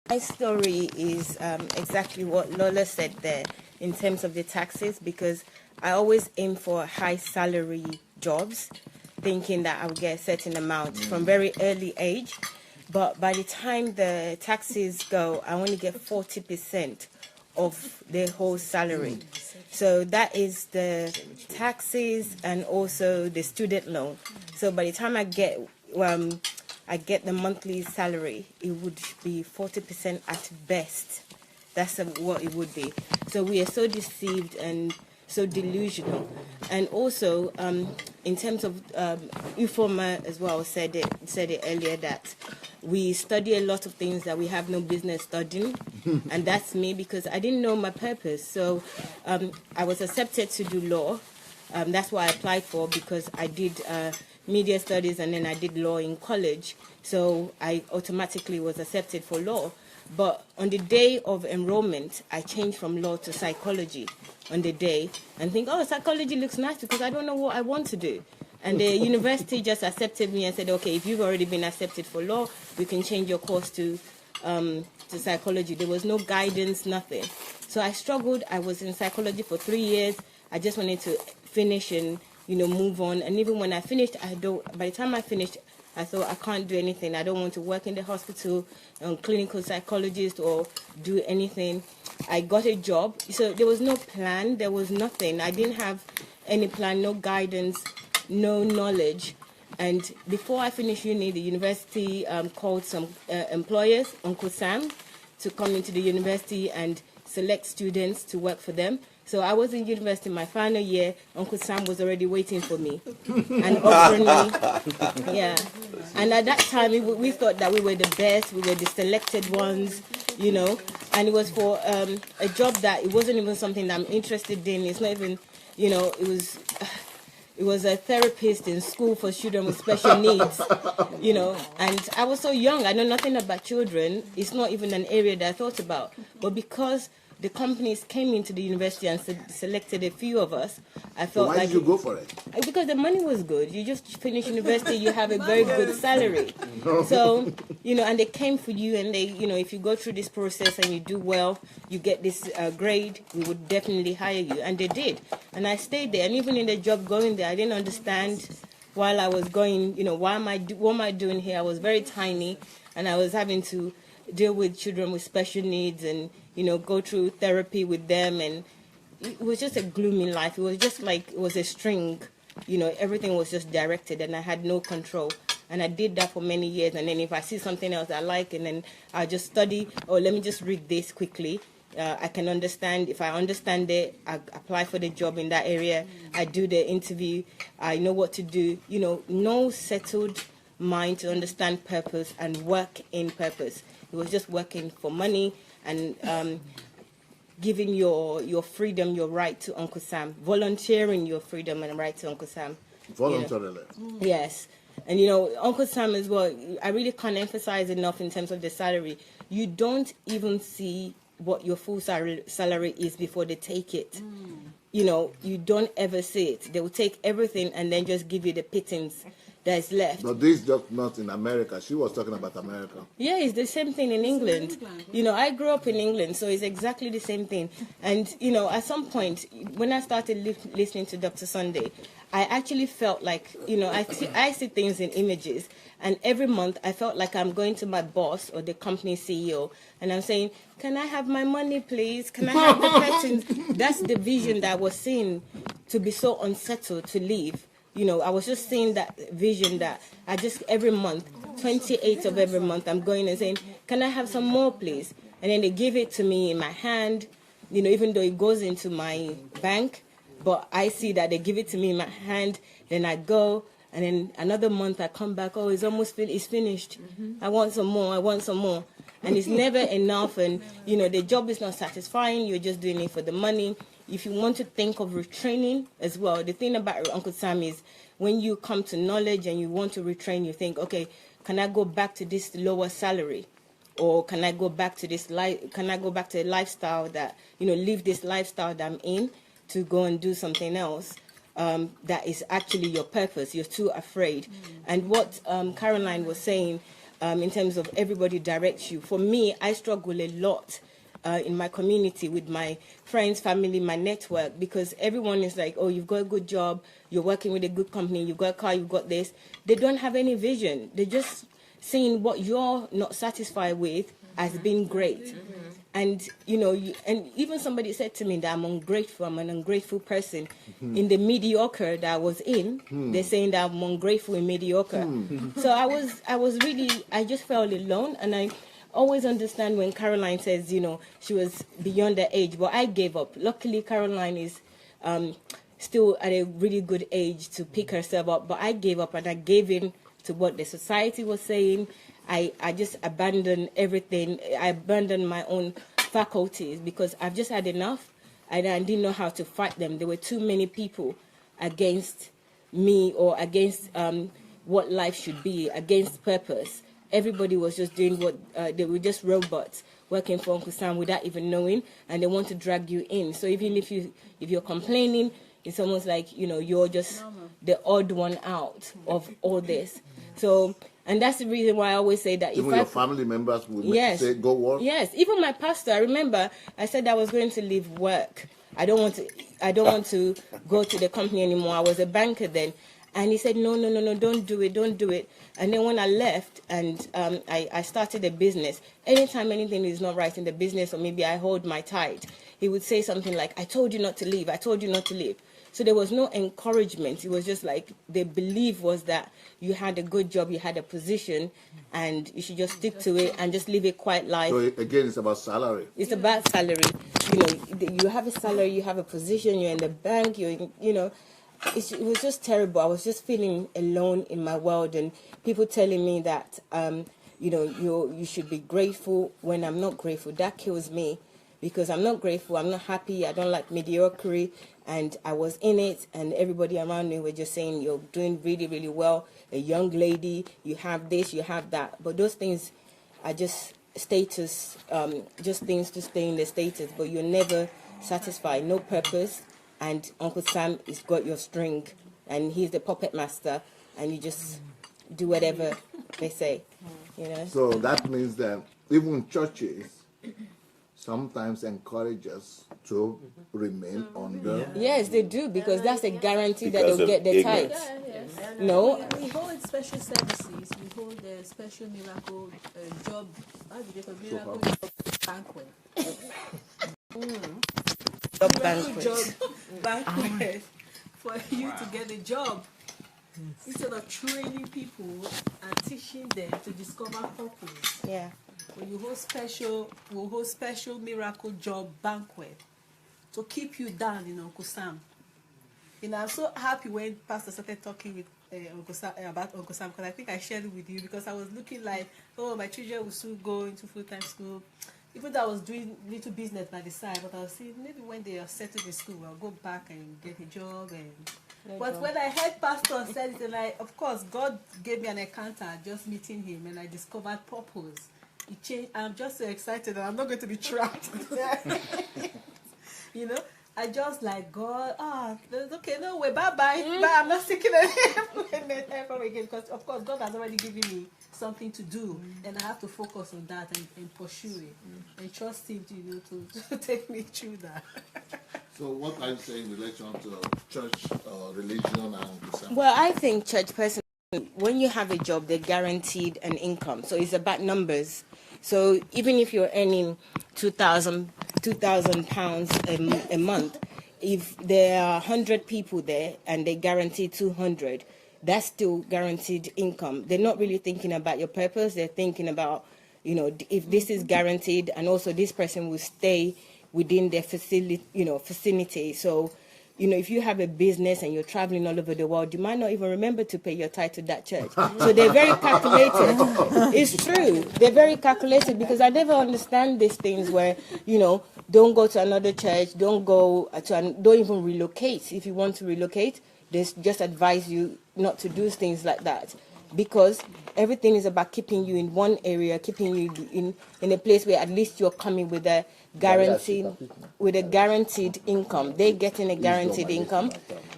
My story is exactly what Lola said there in terms of the taxes, because I always aim for high salary jobs, thinking that I would get a certain amount from very early age. But by the time the taxes go, I only get 40% of the whole salary. So that is the taxes and also the student loan. So by the time I get the monthly salary, it would be 40% at best. That's what it would be. So we are so deceived and so delusional. And also, in terms of Ufoma as well, said it earlier that we study a lot of things that we have no business studying, and that's me because I didn't know my purpose. So I was accepted to do law. That's what I applied for because I did media studies and then I did law in college. So I automatically was accepted for law. But on the day of enrollment, I changed from law to psychology on the day and think, oh, psychology looks nice because I don't know what I want to do. And the university just accepted me and said, okay, if you've already been accepted for law, we can change your course to psychology. There was no guidance, nothing. So I struggled. I was in psychology for 3 years. I just wanted to finish and, move on. And even when I finished, by the time I finished, I thought I can't do anything. I don't want to work in the hospital, clinical psychologist or do anything. I got a job. So there was no plan. There was nothing. I didn't have any plan, no guidance, no knowledge. And before I finished uni, the university called some employers, Uncle Sam, to come into the university and select students to work for them. So I was in university my final year. Uncle Sam was already waiting for me and offering me, yeah. And at that time, we thought that we were the best, we were the selected ones, And it was for a job that it wasn't even something that I'm interested in. It's not even, it was a therapist in school for children with special needs, And I was so young, I know nothing about children. It's not even an area that I thought about. But because the companies came into the university and selected a few of us, I felt why did you go for it? Because the money was good. You just finish university, you have a very good salary. So, and they came for you and they, if you go through this process and you do well, you get this grade, we would definitely hire you. And they did. And I stayed there. And even in the job going there, I didn't understand while I was going, what am I doing here? I was very tiny and I was having to deal with children with special needs and, go through therapy with them. And it was just a gloomy life. It was just like it was a string. Everything was just directed and I had no control. And I did that for many years. And then if I see something else I like, and then I just study, let me just read this quickly. I can understand. If I understand it, I apply for the job in that area. I do the interview. I know what to do. No settled mind to understand purpose and work in purpose. It was just working for money and giving your freedom, your right to Uncle Sam, volunteering your freedom and right to Uncle Sam. Voluntarily. Yes. And, Uncle Sam as well, I really can't emphasize enough in terms of the salary. You don't even see what your full salary is before they take it. You don't ever see it. They will take everything and then just give you the pittance that is left. But this is just not in America. She was talking about America. Yeah, it's the same thing in England. I grew up in England, so it's exactly the same thing. And, at some point, when I started listening to Dr. Sunday, I actually felt like, I see things in images. And every month, I felt like I'm going to my boss or the company CEO, and I'm saying, can I have my money, please? Can I have the curtains? That's the vision that I was seeing, to be so unsettled, to leave. I was just seeing that vision that I just, every month, 28th of every month, I'm going and saying, can I have some more, please? And then they give it to me in my hand, even though it goes into my bank, but I see that they give it to me in my hand, then I go, and then another month I come back, it's almost it's finished. I want some more, And it's never enough, and, the job is not satisfying, you're just doing it for the money. If you want to think of retraining as well, the thing about Uncle Sam is when you come to knowledge and you want to retrain, you think, okay, can I go back to this lower salary? Or can I go back to this can I go back to a lifestyle that, live this lifestyle that I'm in to go and do something else that is actually your purpose? You're too afraid. And what Caroline was saying in terms of everybody directs you, for me, I struggle a lot in my community with my friends, family, my network, because everyone is like, oh, you've got a good job, you're working with a good company, you've got a car, you've got this. They don't have any vision. They're just seeing what you're not satisfied with as being great. And, you know, and even somebody said to me that I'm ungrateful, I'm an ungrateful person. In the mediocre that I was in, they're saying that I'm ungrateful and mediocre. So I was really, I just felt alone, and I always understand when Caroline says, you know, she was beyond the age, but I gave up. Luckily, Caroline is still at a really good age to pick herself up, but I gave up and I gave in to what the society was saying. I just abandoned everything. I abandoned my own faculties because I've just had enough, and I didn't know how to fight them. There were too many people against me or against what life should be, against purpose. Everybody was just doing what, they were just robots working for Uncle Sam without even knowing, and they want to drag you in. So even if you're complaining, it's almost like, you know, you're just the odd one out of all this. So, and that's the reason why I always say that even if your family members will say, go work? Yes, even my pastor, I remember I said I was going to leave work. I don't want to go to the company anymore. I was a banker then. And he said, no, don't do it. And then when I left and I started a business, anytime anything is not right in the business or maybe I hold my tithe, he would say something like, I told you not to leave. So there was no encouragement. It was just like the belief was that you had a good job, you had a position, and you should just stick to it and just live a quiet life. So again, it's about salary. It's about salary. You know, you have a salary, you have a position, you're in the bank, it was just terrible. I was just feeling alone in my world, and people telling me that, you should be grateful when I'm not grateful. That kills me because I'm not grateful. I'm not happy. I don't like mediocrity. And I was in it, and everybody around me were just saying, you're doing really, really well. A young lady, you have this, you have that. But those things are just status, just things to stay in the status. But you're never satisfied, no purpose. And Uncle Sam has got your string, and he's the puppet master, and you just do whatever they say, you know. So that means that even churches sometimes encourage us to remain under. Yes, they do, because that's a guarantee that Because they'll of get their ignorance. tithe. No. We hold special services. We hold a special miracle job. How do they call it? Miracle job banquet. Job banquet for you to get a job. Instead of training people and teaching them to discover purpose. Yeah. When you we'll hold special miracle job banquet to keep you down in Uncle Sam. And I'm so happy when Pastor started talking with Uncle Sam, about Uncle Sam, because I think I shared it with you, because I was looking like, oh, my children will soon go into full-time school. Even though I was doing little business by the side, but I was saying maybe when they are settled in school, I'll go back and get a job. But when I heard Pastor said it, like, of course, God gave me an encounter just meeting him, and I discovered purpose. It changed. I'm just so excited that I'm not going to be trapped. You know, I just like, God, okay, no way, bye. I'm not seeking help again, because of course God has already given me something to do, and I have to focus on that and pursue it, and trust him to take me through that. So what are you saying in relation to church, religion, and Well, I think church personally, when you have a job, they're guaranteed an income. So it's about numbers. So even if you're earning £2,000 a month, if there are 100 people there and they guarantee 200, that's still guaranteed income. They're not really thinking about your purpose. They're thinking about, if this is guaranteed, and also this person will stay within their vicinity. So, if you have a business and you're traveling all over the world, you might not even remember to pay your tithe to that church. So they're very calculated. It's true. They're very calculated, because I never understand these things where, don't go to another church, don't even relocate. If you want to relocate, they just advise you not to do things like that, because everything is about keeping you in one area, keeping you in a place where at least you're coming with a guaranteed income. They're getting a guaranteed income.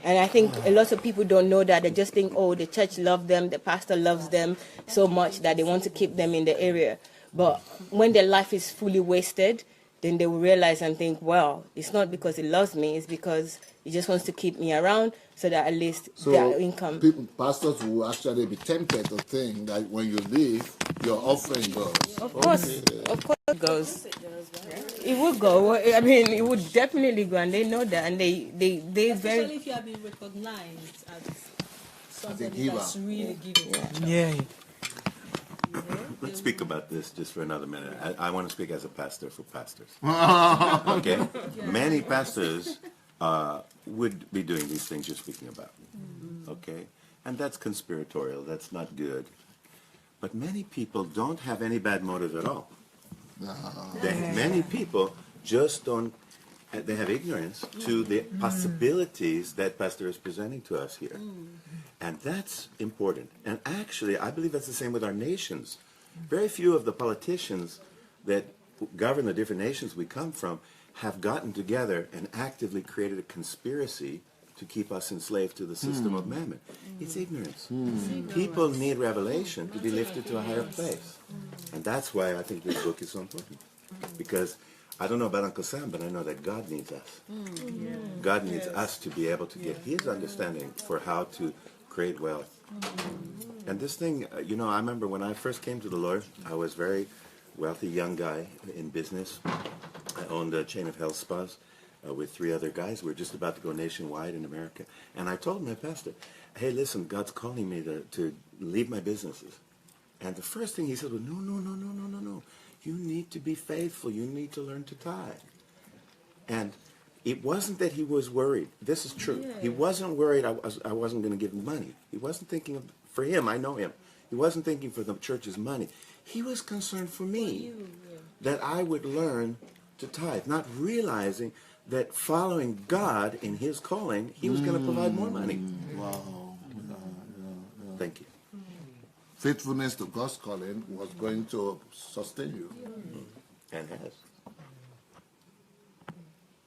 And I think a lot of people don't know that. They just think, oh, the church loves them, the pastor loves them so much that they want to keep them in the area. But when their life is fully wasted, then they will realize and think, well, it's not because he loves me, it's because he just wants to keep me around so that at least their income. Pastors will actually be tempted to think that when you leave, your offering goes. Of course it goes. It will go. I mean, it would definitely go, and they know that, and they Especially very. if you have been recognized as somebody giver. that's really giving. Yeah. Let's speak about this just for another minute. I want to speak as a pastor for pastors. Okay? Many pastors would be doing these things you're speaking about. Okay? And that's conspiratorial. That's not good. But many people don't have any bad motive at all. Many people just don't, they have ignorance to the possibilities that pastor is presenting to us here. And that's important. And actually, I believe that's the same with our nations. Very few of the politicians that govern the different nations we come from have gotten together and actively created a conspiracy to keep us enslaved to the system of mammon. It's ignorance. People need revelation to be lifted to a higher place. And that's why I think this book is so important. Because I don't know about Uncle Sam, but I know that God needs us. God needs us to be able to get his understanding for how to create wealth. And this thing, you know, I remember when I first came to the Lord, I was a very wealthy young guy in business. I owned a chain of health spas with 3 other guys. We were just about to go nationwide in America. And I told my pastor, hey, listen, God's calling me to leave my businesses. And the first thing he said was, no. You need to be faithful. You need to learn to tithe. And it wasn't that he was worried. This is true. He wasn't worried I wasn't going to give him money. He wasn't thinking of, for him, I know him. He wasn't thinking for the church's money. He was concerned for me, that I would learn to tithe, not realizing that following God in his calling, he was going to provide more money. Wow. Thank you. Faithfulness to God's calling was going to sustain you. And has.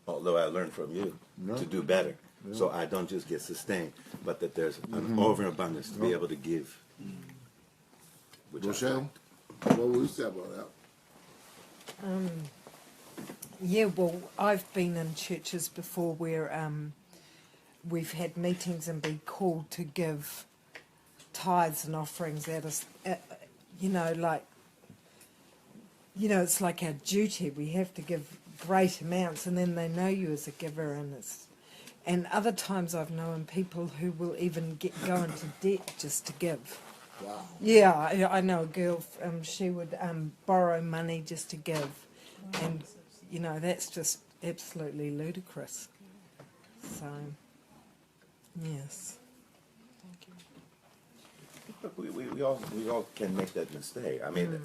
Although I learned from you to do better. So I don't just get sustained, but that there's an overabundance to be able to give. Rochelle, what will you say about that? Yeah, well, I've been in churches before where we've had meetings and been called to give tithes and offerings at us, it's like our duty. We have to give great amounts, and then they know you as a giver, and other times I've known people who will even go into debt just to give. Wow. Yeah, I know a girl. She would borrow money just to give, and that's just absolutely ludicrous. So, yes. We all can make that mistake. I mean,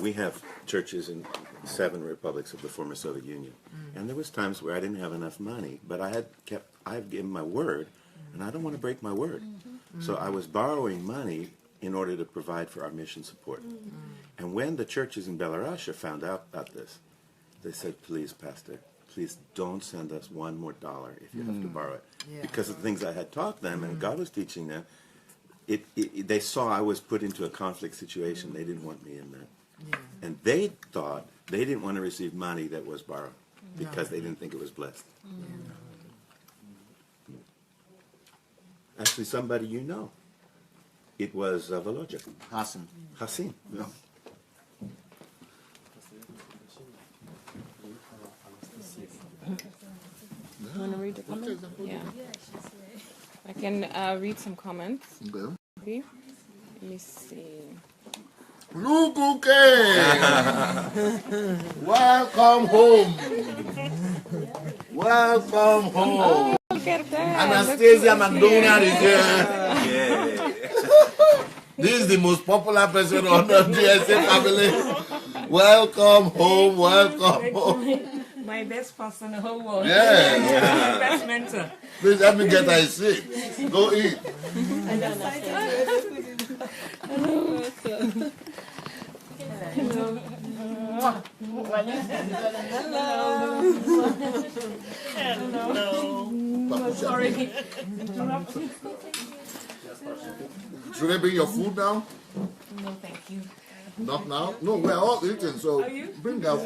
we have churches in 7 republics of the former Soviet Union, and there was times where I didn't have enough money, but I've given my word, and I don't want to break my word. So I was borrowing money in order to provide for our mission support. And when the churches in Belarus found out about this, they said, please, Pastor, please don't send us $1 more if you have to borrow it. Yeah. Because of the things I had taught them and God was teaching them, they saw I was put into a conflict situation. They didn't want me in that. Yeah. And they thought they didn't want to receive money that was borrowed because they didn't think it was blessed. Actually, somebody you know. It was Adelaja. Hassan. Yeah. You want to read the comments? Yeah. I can read some comments. Okay. Maybe. Let me see. Look, okay. Welcome home. Welcome home. Look at that. Anastasia McDonald is here. This is the most popular person on the GSA family. Welcome home. Welcome home. My best person in the whole world. Yeah. My best mentor. Please help me get her a seat. Go eat. Hello. Sorry. Should I bring your food now? No, thank you. Not now? No, we're all eating, so bring out.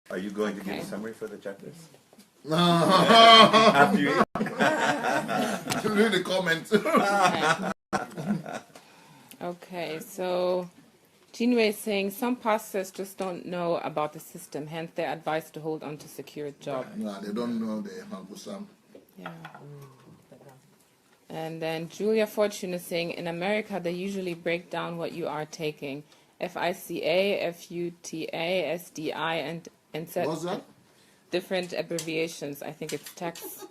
Are you going to give a summary for the chapters? No. After you eat? Read the comments. Okay, so Jinwei is saying some pastors just don't know about the system, hence their advice to hold on to secure job. No, they don't know the Uncle Sam. Yeah. And then Julia Fortune is saying in America they usually break down what you are taking. FICA, FUTA, SDI, and set What's that? different abbreviations. I think it's taxes.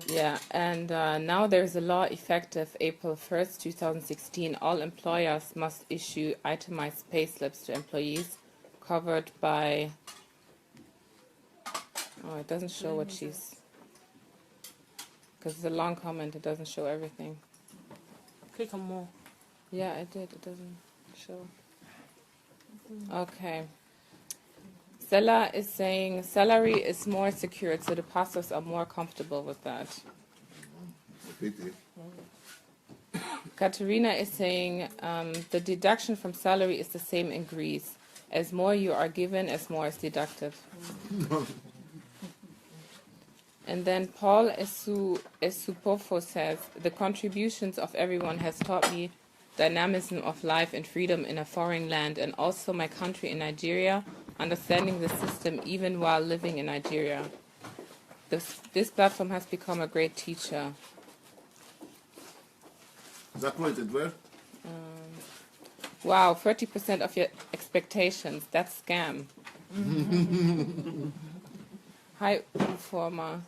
Yeah, and now there's a law effective April 1st, 2016. All employers must issue itemized pay slips to employees covered by... Oh, it doesn't show what she's... Because it's a long comment, it doesn't show everything. Click on more. Yeah, it did. It doesn't show. Okay. Stella is saying salary is more secured, so the pastors are more comfortable with that. Katerina is saying the deduction from salary is the same in Greece. As more you are given, as more is deducted. And then Paul Esupofo says, the contributions of everyone has taught me dynamism of life and freedom in a foreign land, and also my country in Nigeria, understanding the system even while living in Nigeria. This platform has become a great teacher. Is that what it was? Wow, 30% of your expectations. That's scam. Hi, Uforma.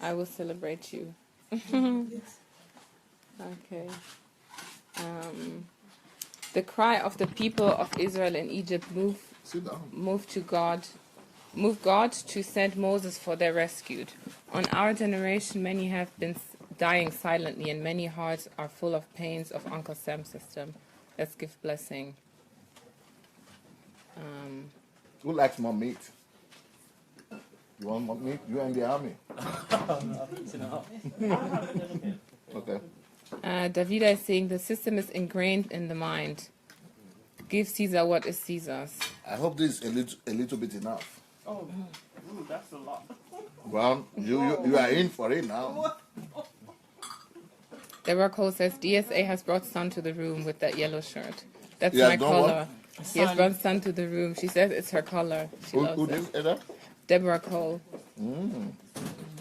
I will celebrate you. Okay. The cry of the people of Israel in Egypt move God to send Moses for their rescued. On our generation, many have been dying silently, and many hearts are full of pains of Uncle Sam's system. Let's give blessing. Who likes more meat? You want more meat? You and the army. Okay. Davida is saying the system is ingrained in the mind. Give Caesar what is Caesar's. I hope this is a little bit enough. Oh, that's a lot. Well, you are in for it now. Deborah Cole says DSA has brought Son to the room with that yellow shirt. That's Yeah, my don't color. what? He has brought Son to the room. She says it's her color. She loves Who it. did that? Deborah Cole.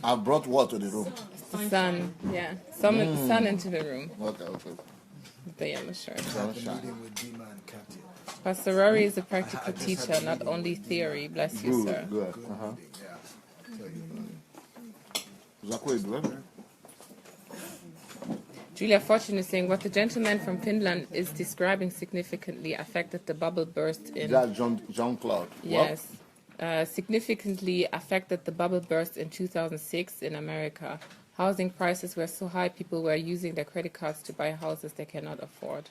I brought what to the room? Sun, yeah. Sun into the room. Okay. With the yellow shirt. Meeting with Dima and Katya. Pastor Rory is a practical teacher, not only theory. Bless you, sir. Good. Is that what it was? Julia Fortune is saying what the gentleman from Finland is describing significantly affected the bubble burst in... That Jean-Claude. Yes. Significantly affected the bubble burst in 2006 in America. Housing prices were so high, people were using their credit cards to buy houses they cannot afford.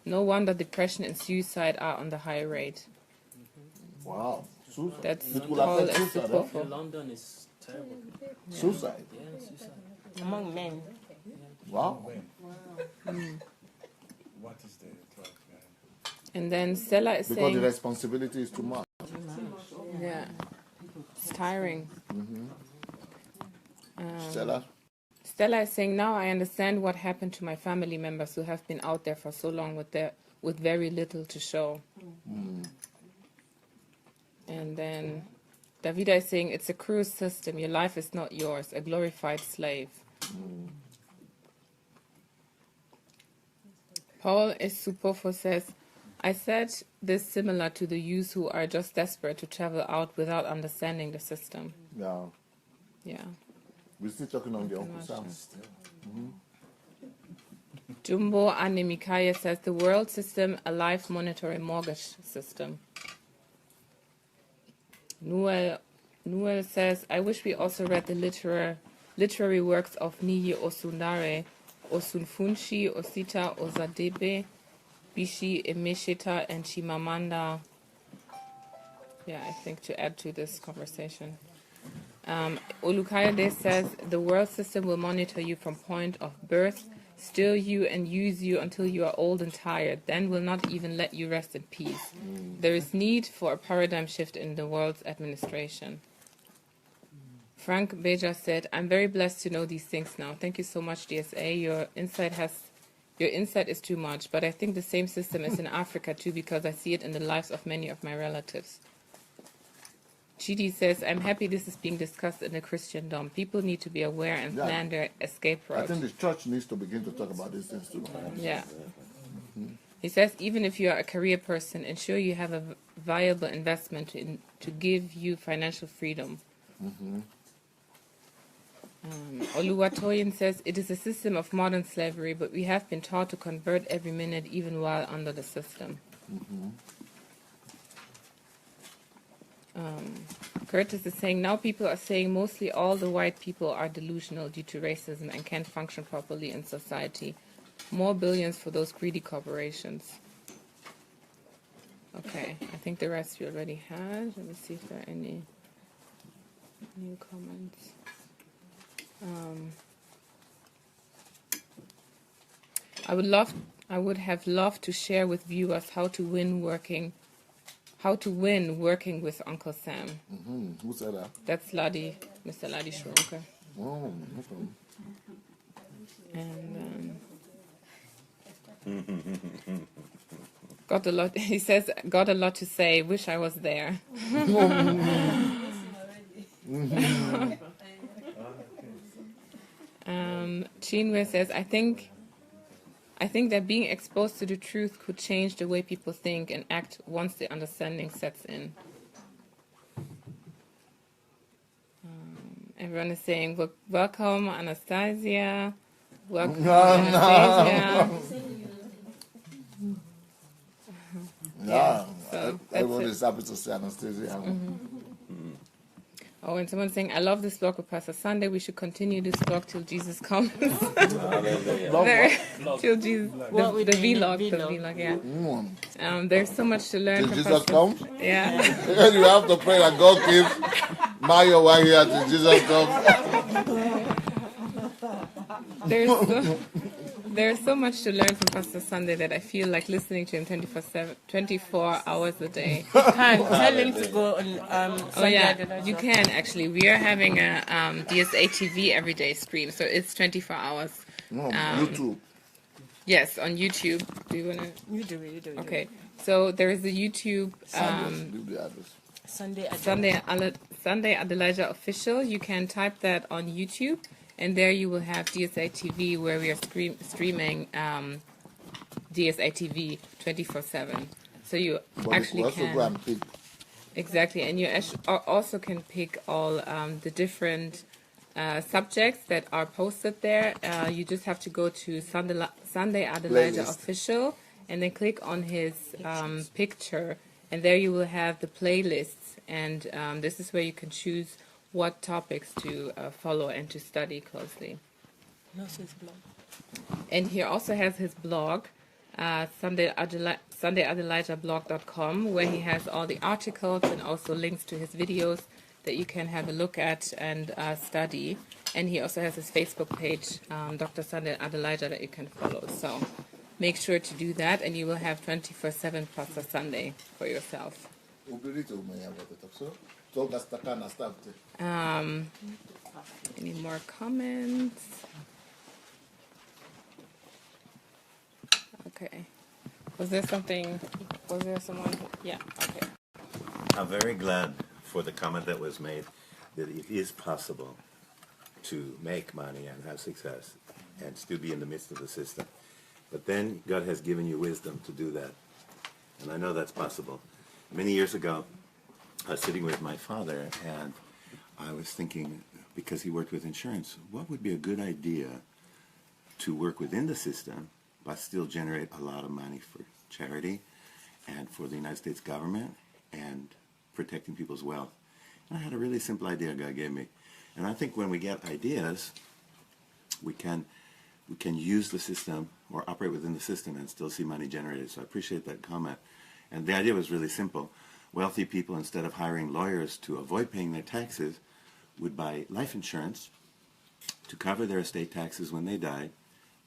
No wonder depression and suicide are on the high rate. Wow. That's It will all affect suicide, huh? In London is terrible. Suicide? Yeah, suicide. Among men. Wow. What is the drug? And then Stella is Because saying... the responsibility is too much. Yeah. It's tiring. Stella? Stella is saying, now I understand what happened to my family members who have been out there for so long with very little to show. And then Davida is saying, it's a cruel system. Your life is not yours, a glorified slave. Paul Esupofo says, I said this similar to the youth who are just desperate to travel out without understanding the system. Yeah. Yeah. We're still talking on the Uncle Sam. Jumbo Anemikaya says the world system, a life monetary mortgage system. Noel says, I wish we also read the literary works of Niyi Osunare, Osunfunshi, Osita Ozadebe, Bishi Emeshita and Chimamanda. Yeah, I think to add to this conversation. Olukayode says the world system will monitor you from point of birth, steal you and use you until you are old and tired, then will not even let you rest in peace. There is need for a paradigm shift in the world's administration. Frank Beja said, I'm very blessed to know these things now. Thank you so much, DSA. Your insight is too much, but I think the same system is in Africa too, because I see it in the lives of many of my relatives. Chidi says, I'm happy this is being discussed in the Christendom. People need to be aware and plan their escape route. I think the church needs to begin to talk about these things too. Yeah. He says, even if you are a career person, ensure you have a viable investment to give you financial freedom. Oluwatoyin says, it is a system of modern slavery, but we have been taught to convert every minute even while under the system. Curtis is saying, now people are saying mostly all the white people are delusional due to racism and can't function properly in society. More billions for those greedy corporations. Okay, I think the rest we already had. Let me see if there are any new comments. I would have loved to share with viewers how to win working with Uncle Sam. Who said that? That's Ladi, Mr. Ladi Shronka. Oh, okay. And got a lot. He says, got a lot to say. Wish I was there. Chinwe says, I think that being exposed to the truth could change the way people think and act once the understanding sets in. Everyone is saying, welcome, Anastasia. Welcome, Anastasia. Yeah, so everyone is happy to see Anastasia. Oh, and someone's saying, I love this blog with Pastor Sunday. We should continue this blog till Jesus comes. Till Jesus, the vlog, yeah. There's so much to learn. Till Jesus comes? Yeah. You have to pray that God keep Mario while here till Jesus comes. There's so much to learn from Pastor Sunday that I feel like listening to him 24 hours a day. Tell him to go on Sunday. You can actually. We are having a DSA TV everyday stream, so it's 24 hours. YouTube. Yes, on YouTube. Do you want to? You do it. Okay. So there is the YouTube Sunday Adelaja official. You can type that on YouTube. And there you will have DSA TV, where we are streaming DSA TV 24/7. So you actually can exactly, and you also can pick all the different subjects that are posted there. You just have to go to Sunday Adelaja official, and then click on his picture, and there you will have the playlists, and this is where you can choose what topics to follow and to study closely. And he also has his blog, SundayAdelaijablog.com, where he has all the articles and also links to his videos that you can have a look at and study. And he also has his Facebook page, Dr. Sunday Adelaja, that you can follow. So make sure to do that, and you will have 24/7 Pastor Sunday for yourself. Any more comments? Okay. Was there someone? Yeah, okay. I'm very glad for the comment that was made that it is possible to make money and have success and still be in the midst of the system. But then God has given you wisdom to do that. And I know that's possible. Many years ago, I was sitting with my father, and I was thinking, because he worked with insurance, what would be a good idea to work within the system but still generate a lot of money for charity and for the United States government and protecting people's wealth. And I had a really simple idea God gave me. And I think when we get ideas, we can we can use the system or operate within the system and still see money generated. So I appreciate that comment. And the idea was really simple. Wealthy people, instead of hiring lawyers to avoid paying their taxes, would buy life insurance to cover their estate taxes when they died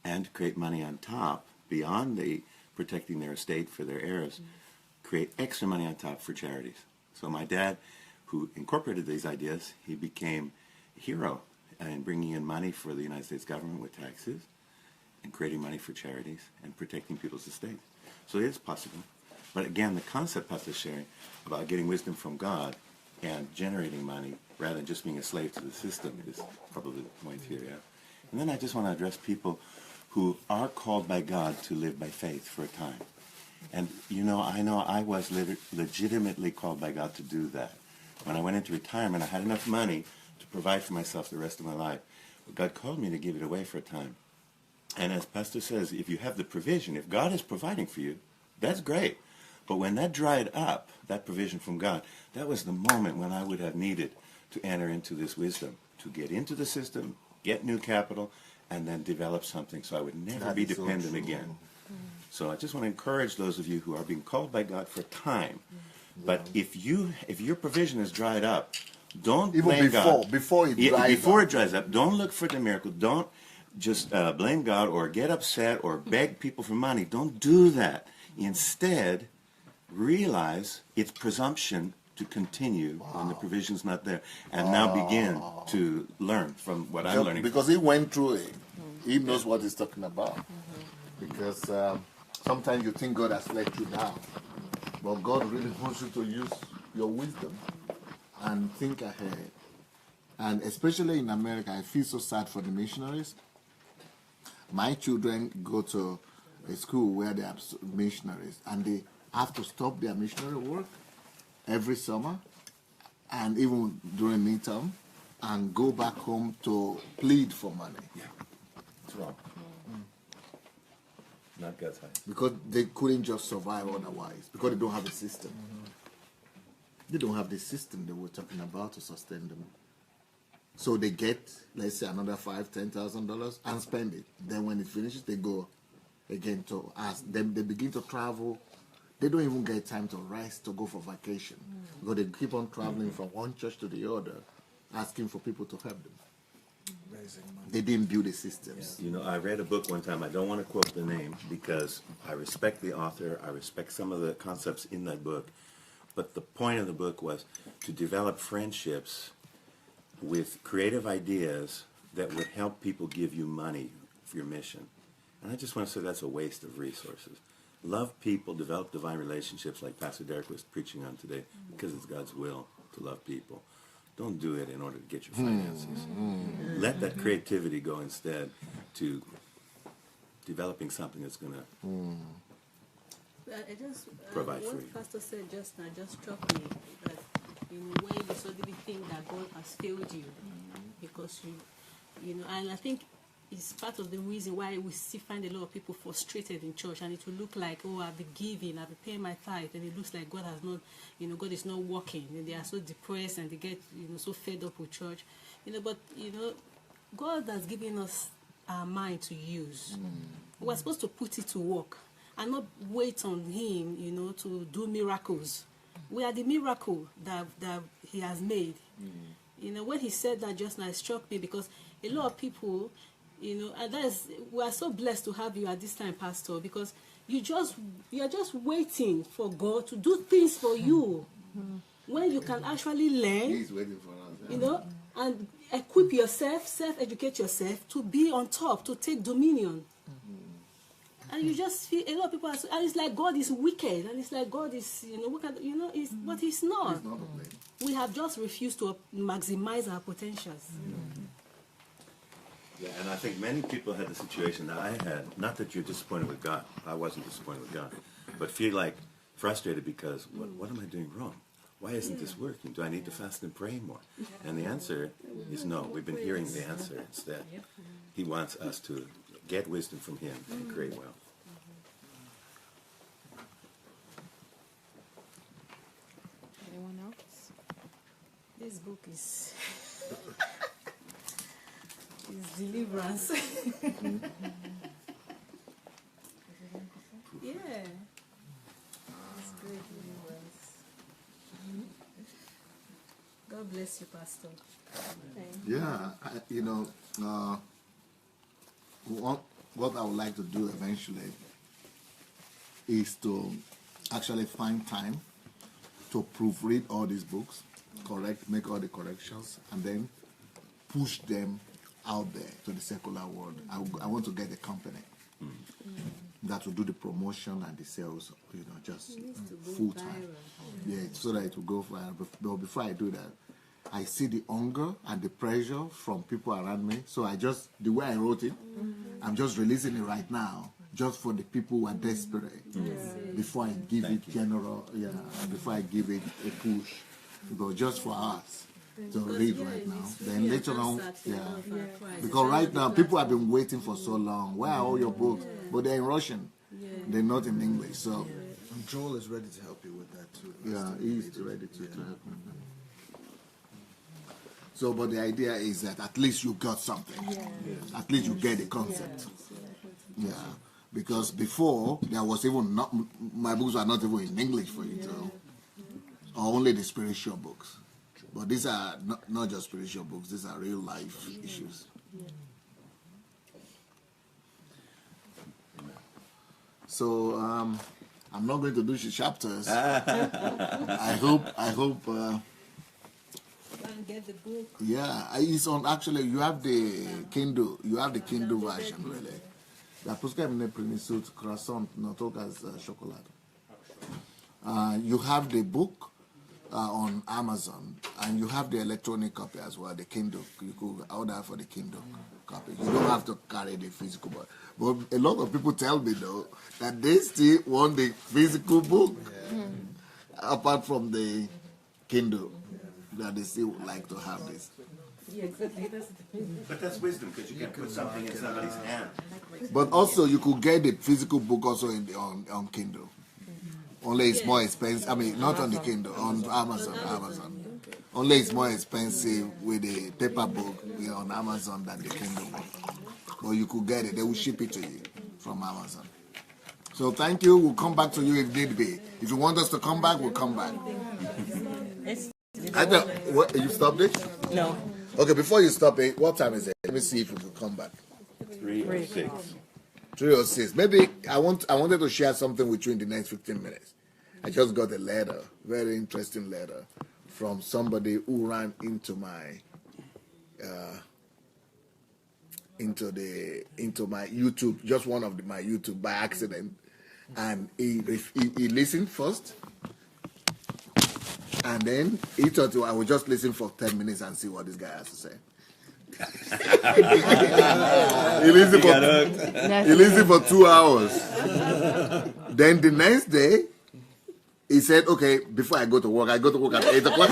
and create money on top beyond the protecting their estate for their heirs, create extra money on top for charities. So my dad, who incorporated these ideas, he became a hero in bringing in money for the United States government with taxes and creating money for charities and protecting people's estates. So it is possible. But again, the concept Pastor sharing about getting wisdom from God and generating money rather than just being a slave to the system is probably the point here, yeah? And then I just want to address people who are called by God to live by faith for a time. And I know I was legitimately called by God to do that. When I went into retirement, I had enough money to provide for myself the rest of my life. But God called me to give it away for a time. And as Pastor says, if you have the provision, if God is providing for you, that's great. But when that dried up, that provision from God, that was the moment when I would have needed to enter into this wisdom, to get into the system, get new capital, and then develop something so I would never be dependent again. So I just want to encourage those of you who are being called by God for time. But if your provision is dried up, don't blame God. Before it dries up, don't look for the miracle. Don't just blame God or get upset or beg people for money. Don't do that. Instead, realize it's presumption to continue when the provision's not there, and now begin to learn from what I'm learning. Because he went through it. He knows what he's talking about. Because sometimes you think God has let you down, but God really wants you to use your wisdom and think ahead. And especially in America, I feel so sad for the missionaries. My children go to a school where they are missionaries, and they have to stop their missionary work every summer and even during midterm and go back home to plead for money. Yeah, it's wrong. Not God's high. Because they couldn't just survive otherwise, because they don't have a system. They don't have the system they were talking about to sustain them. So they get, let's say, another $5,000-$10,000 and spend it. Then when it finishes, they go again to ask. Then they begin to travel. They don't even get time to rest, to go for vacation. Because they keep on traveling from one church to the other, asking for people to help them. They didn't build the systems. I read a book one time. I don't want to quote the name because I respect the author. I respect some of the concepts in that book. But the point of the book was to develop friendships with creative ideas that would help people give you money for your mission. And I just want to say that's a waste of resources. Love people, develop divine relationships like Pastor Derek was preaching on today, because it's God's will to love people. Don't do it in order to get your finances. Let that creativity go instead to developing something that's going to provide for you. What Pastor said just now just struck me, that in a way you suddenly think that God has failed you because and I think it's part of the reason why we still find a lot of people frustrated in church, and it will look like, I've been giving, I've been paying my tithe, and it looks like God has not, God is not working, and they are so depressed and they get, so fed up with church, but God has given us our mind to use. We're supposed to put it to work and not wait on Him, to do miracles. We are the miracle that He has made. When He said that just now, it struck me because a lot of people. And we are so blessed to have you at this time, Pastor, because you are just waiting for God to do things for you. When you can actually learn, He's waiting for us. And equip yourself, self-educate yourself to be on top, to take dominion. And you just feel a lot of people and it's like God is wicked, and it's like God is, wicked, but He's not. He's not to blame. We have just refused to maximize our potentials. Yeah, and I think many people had the situation that I had. Not that you're disappointed with God. I wasn't disappointed with God. But feel like frustrated because, what am I doing wrong? Why isn't this working? Do I need to fast and pray more? And the answer is no. We've been hearing the answer instead. He wants us to get wisdom from Him and create wealth. Anyone else? This book is... It's deliverance. Yeah. It's great deliverance. God bless you, Pastor. Yeah, what I would like to do eventually is to actually find time to proofread all these books, make all the corrections, and then push them out there to the secular world. I want to get a company that will do the promotion and the sales, just full time. Yeah, so that it will go viral. But before I do that, I see the hunger and the pressure from people around me. So the way I wrote it, I'm just releasing it right now, just for the people who are desperate. Before I give it before I give it a push, but just for us to read right now. Then later on, because right now people have been waiting for so long. Where are all your books? But they're in Russian. They're not in English. So And Joel is ready to help you with that too. yeah, he's ready to help me. So, but the idea is that at least you got something. At least you get the concept. Yeah. Because before, there was even not, my books are not even in English for you to, or only the spiritual books. But these are not just spiritual books, these are real life issues. So, I'm not going to do chapters. I hope, And get the book. yeah, it's on, actually, you have the Kindle version, really. La pusca mne prinisut croissant notokas chocolate. You have the book on Amazon, and you have the electronic copy as well, the Kindle. You could order for the Kindle copy. You don't have to carry the physical book. But a lot of people tell me, though, that they still want the physical book, apart from the Kindle, that they still would like to have this. Yeah, exactly. But that's wisdom, because you can put something in somebody's hand. But also, you could get the physical book also on Kindle. Only it's more expensive. I mean, not on the Kindle, on Amazon. Only it's more expensive with the paper book on Amazon than the Kindle book. But you could get it. They will ship it to you from Amazon. So thank you. We'll come back to you if need be. If you want us to come back, we'll come back. What, you stopped it? No. Okay, before you stop it, what time is it? Let me see if we can come back. 3:06. 3:06. Maybe I wanted to share something with you in the next 15 minutes. I just got a letter, very interesting letter, from somebody who ran into my into my YouTube, just one of my YouTube by accident, and he listened first. And then he thought I would just listen for 10 minutes and see what this guy has to say. He listened for 2 hours. Then the next day, he said, okay, before I go to work at 8 o'clock.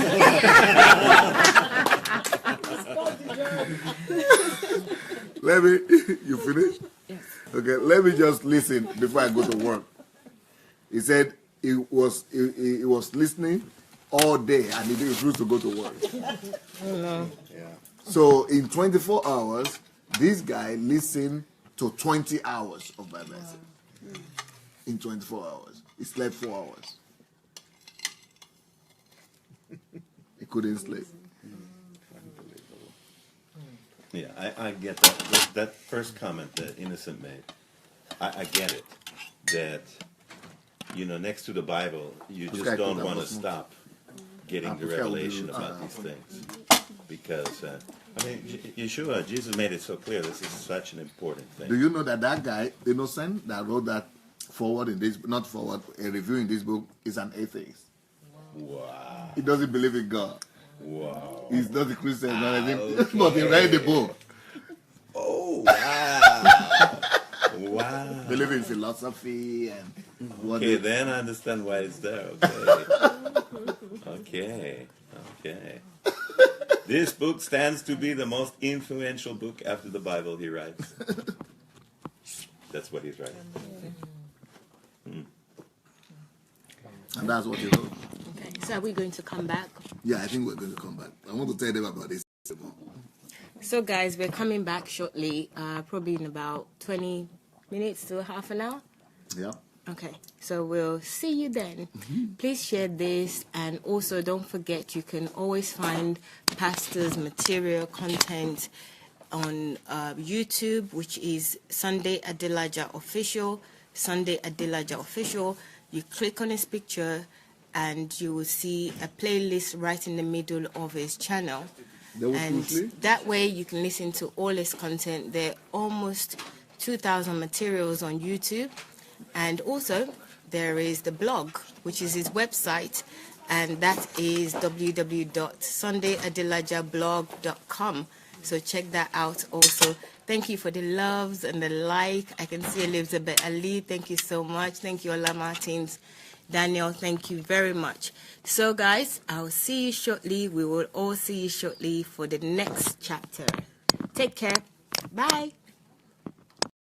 You finished? Yes. Okay, let me just listen before I go to work. He said he was listening all day and he refused to go to work. Oh, no. Yeah. So in 24 hours, this guy listened to 20 hours of my message. In 24 hours. He slept 4 hours. He couldn't sleep. Yeah, I get that. That first comment that Innocent made, I get it. That, next to the Bible, you just don't want to stop getting the revelation about these things. Because, Yeshua, Jesus made it so clear this is such an important thing. Do you know that guy, Innocent, that wrote that a review in this book, is an atheist? Wow. He doesn't believe in God. Wow. He's not a Christian, but he read the book. Oh, wow. Wow. Believe in philosophy and what. Okay, then I understand why it's there. Okay. Okay. This book stands to be the most influential book after the Bible, he writes. That's what he's writing. And that's what he wrote. Okay, so are we going to come back? Yeah, I think we're going to come back. I want to tell them about this. So, guys, we're coming back shortly, probably in about 20 minutes to half an hour. Yeah. Okay, so we'll see you then. Please share this, and also don't forget you can always find Pastor's material content on YouTube, which is Sunday Adelaja Official. Sunday Adelaja Official. You click on his picture, and you will see a playlist right in the middle of his channel. And that way you can listen to all his content. There are almost 2,000 materials on YouTube. And also, there is the blog, which is his website, and that is www.sundayadelajablog.com. So check that out also. Thank you for the loves and the like. I can see Elizabeth Ali. Thank you so much. Thank you, Ola Martins. Daniel, thank you very much. So, guys, I'll see you shortly. We will all see you shortly for the next chapter. Take care. Bye.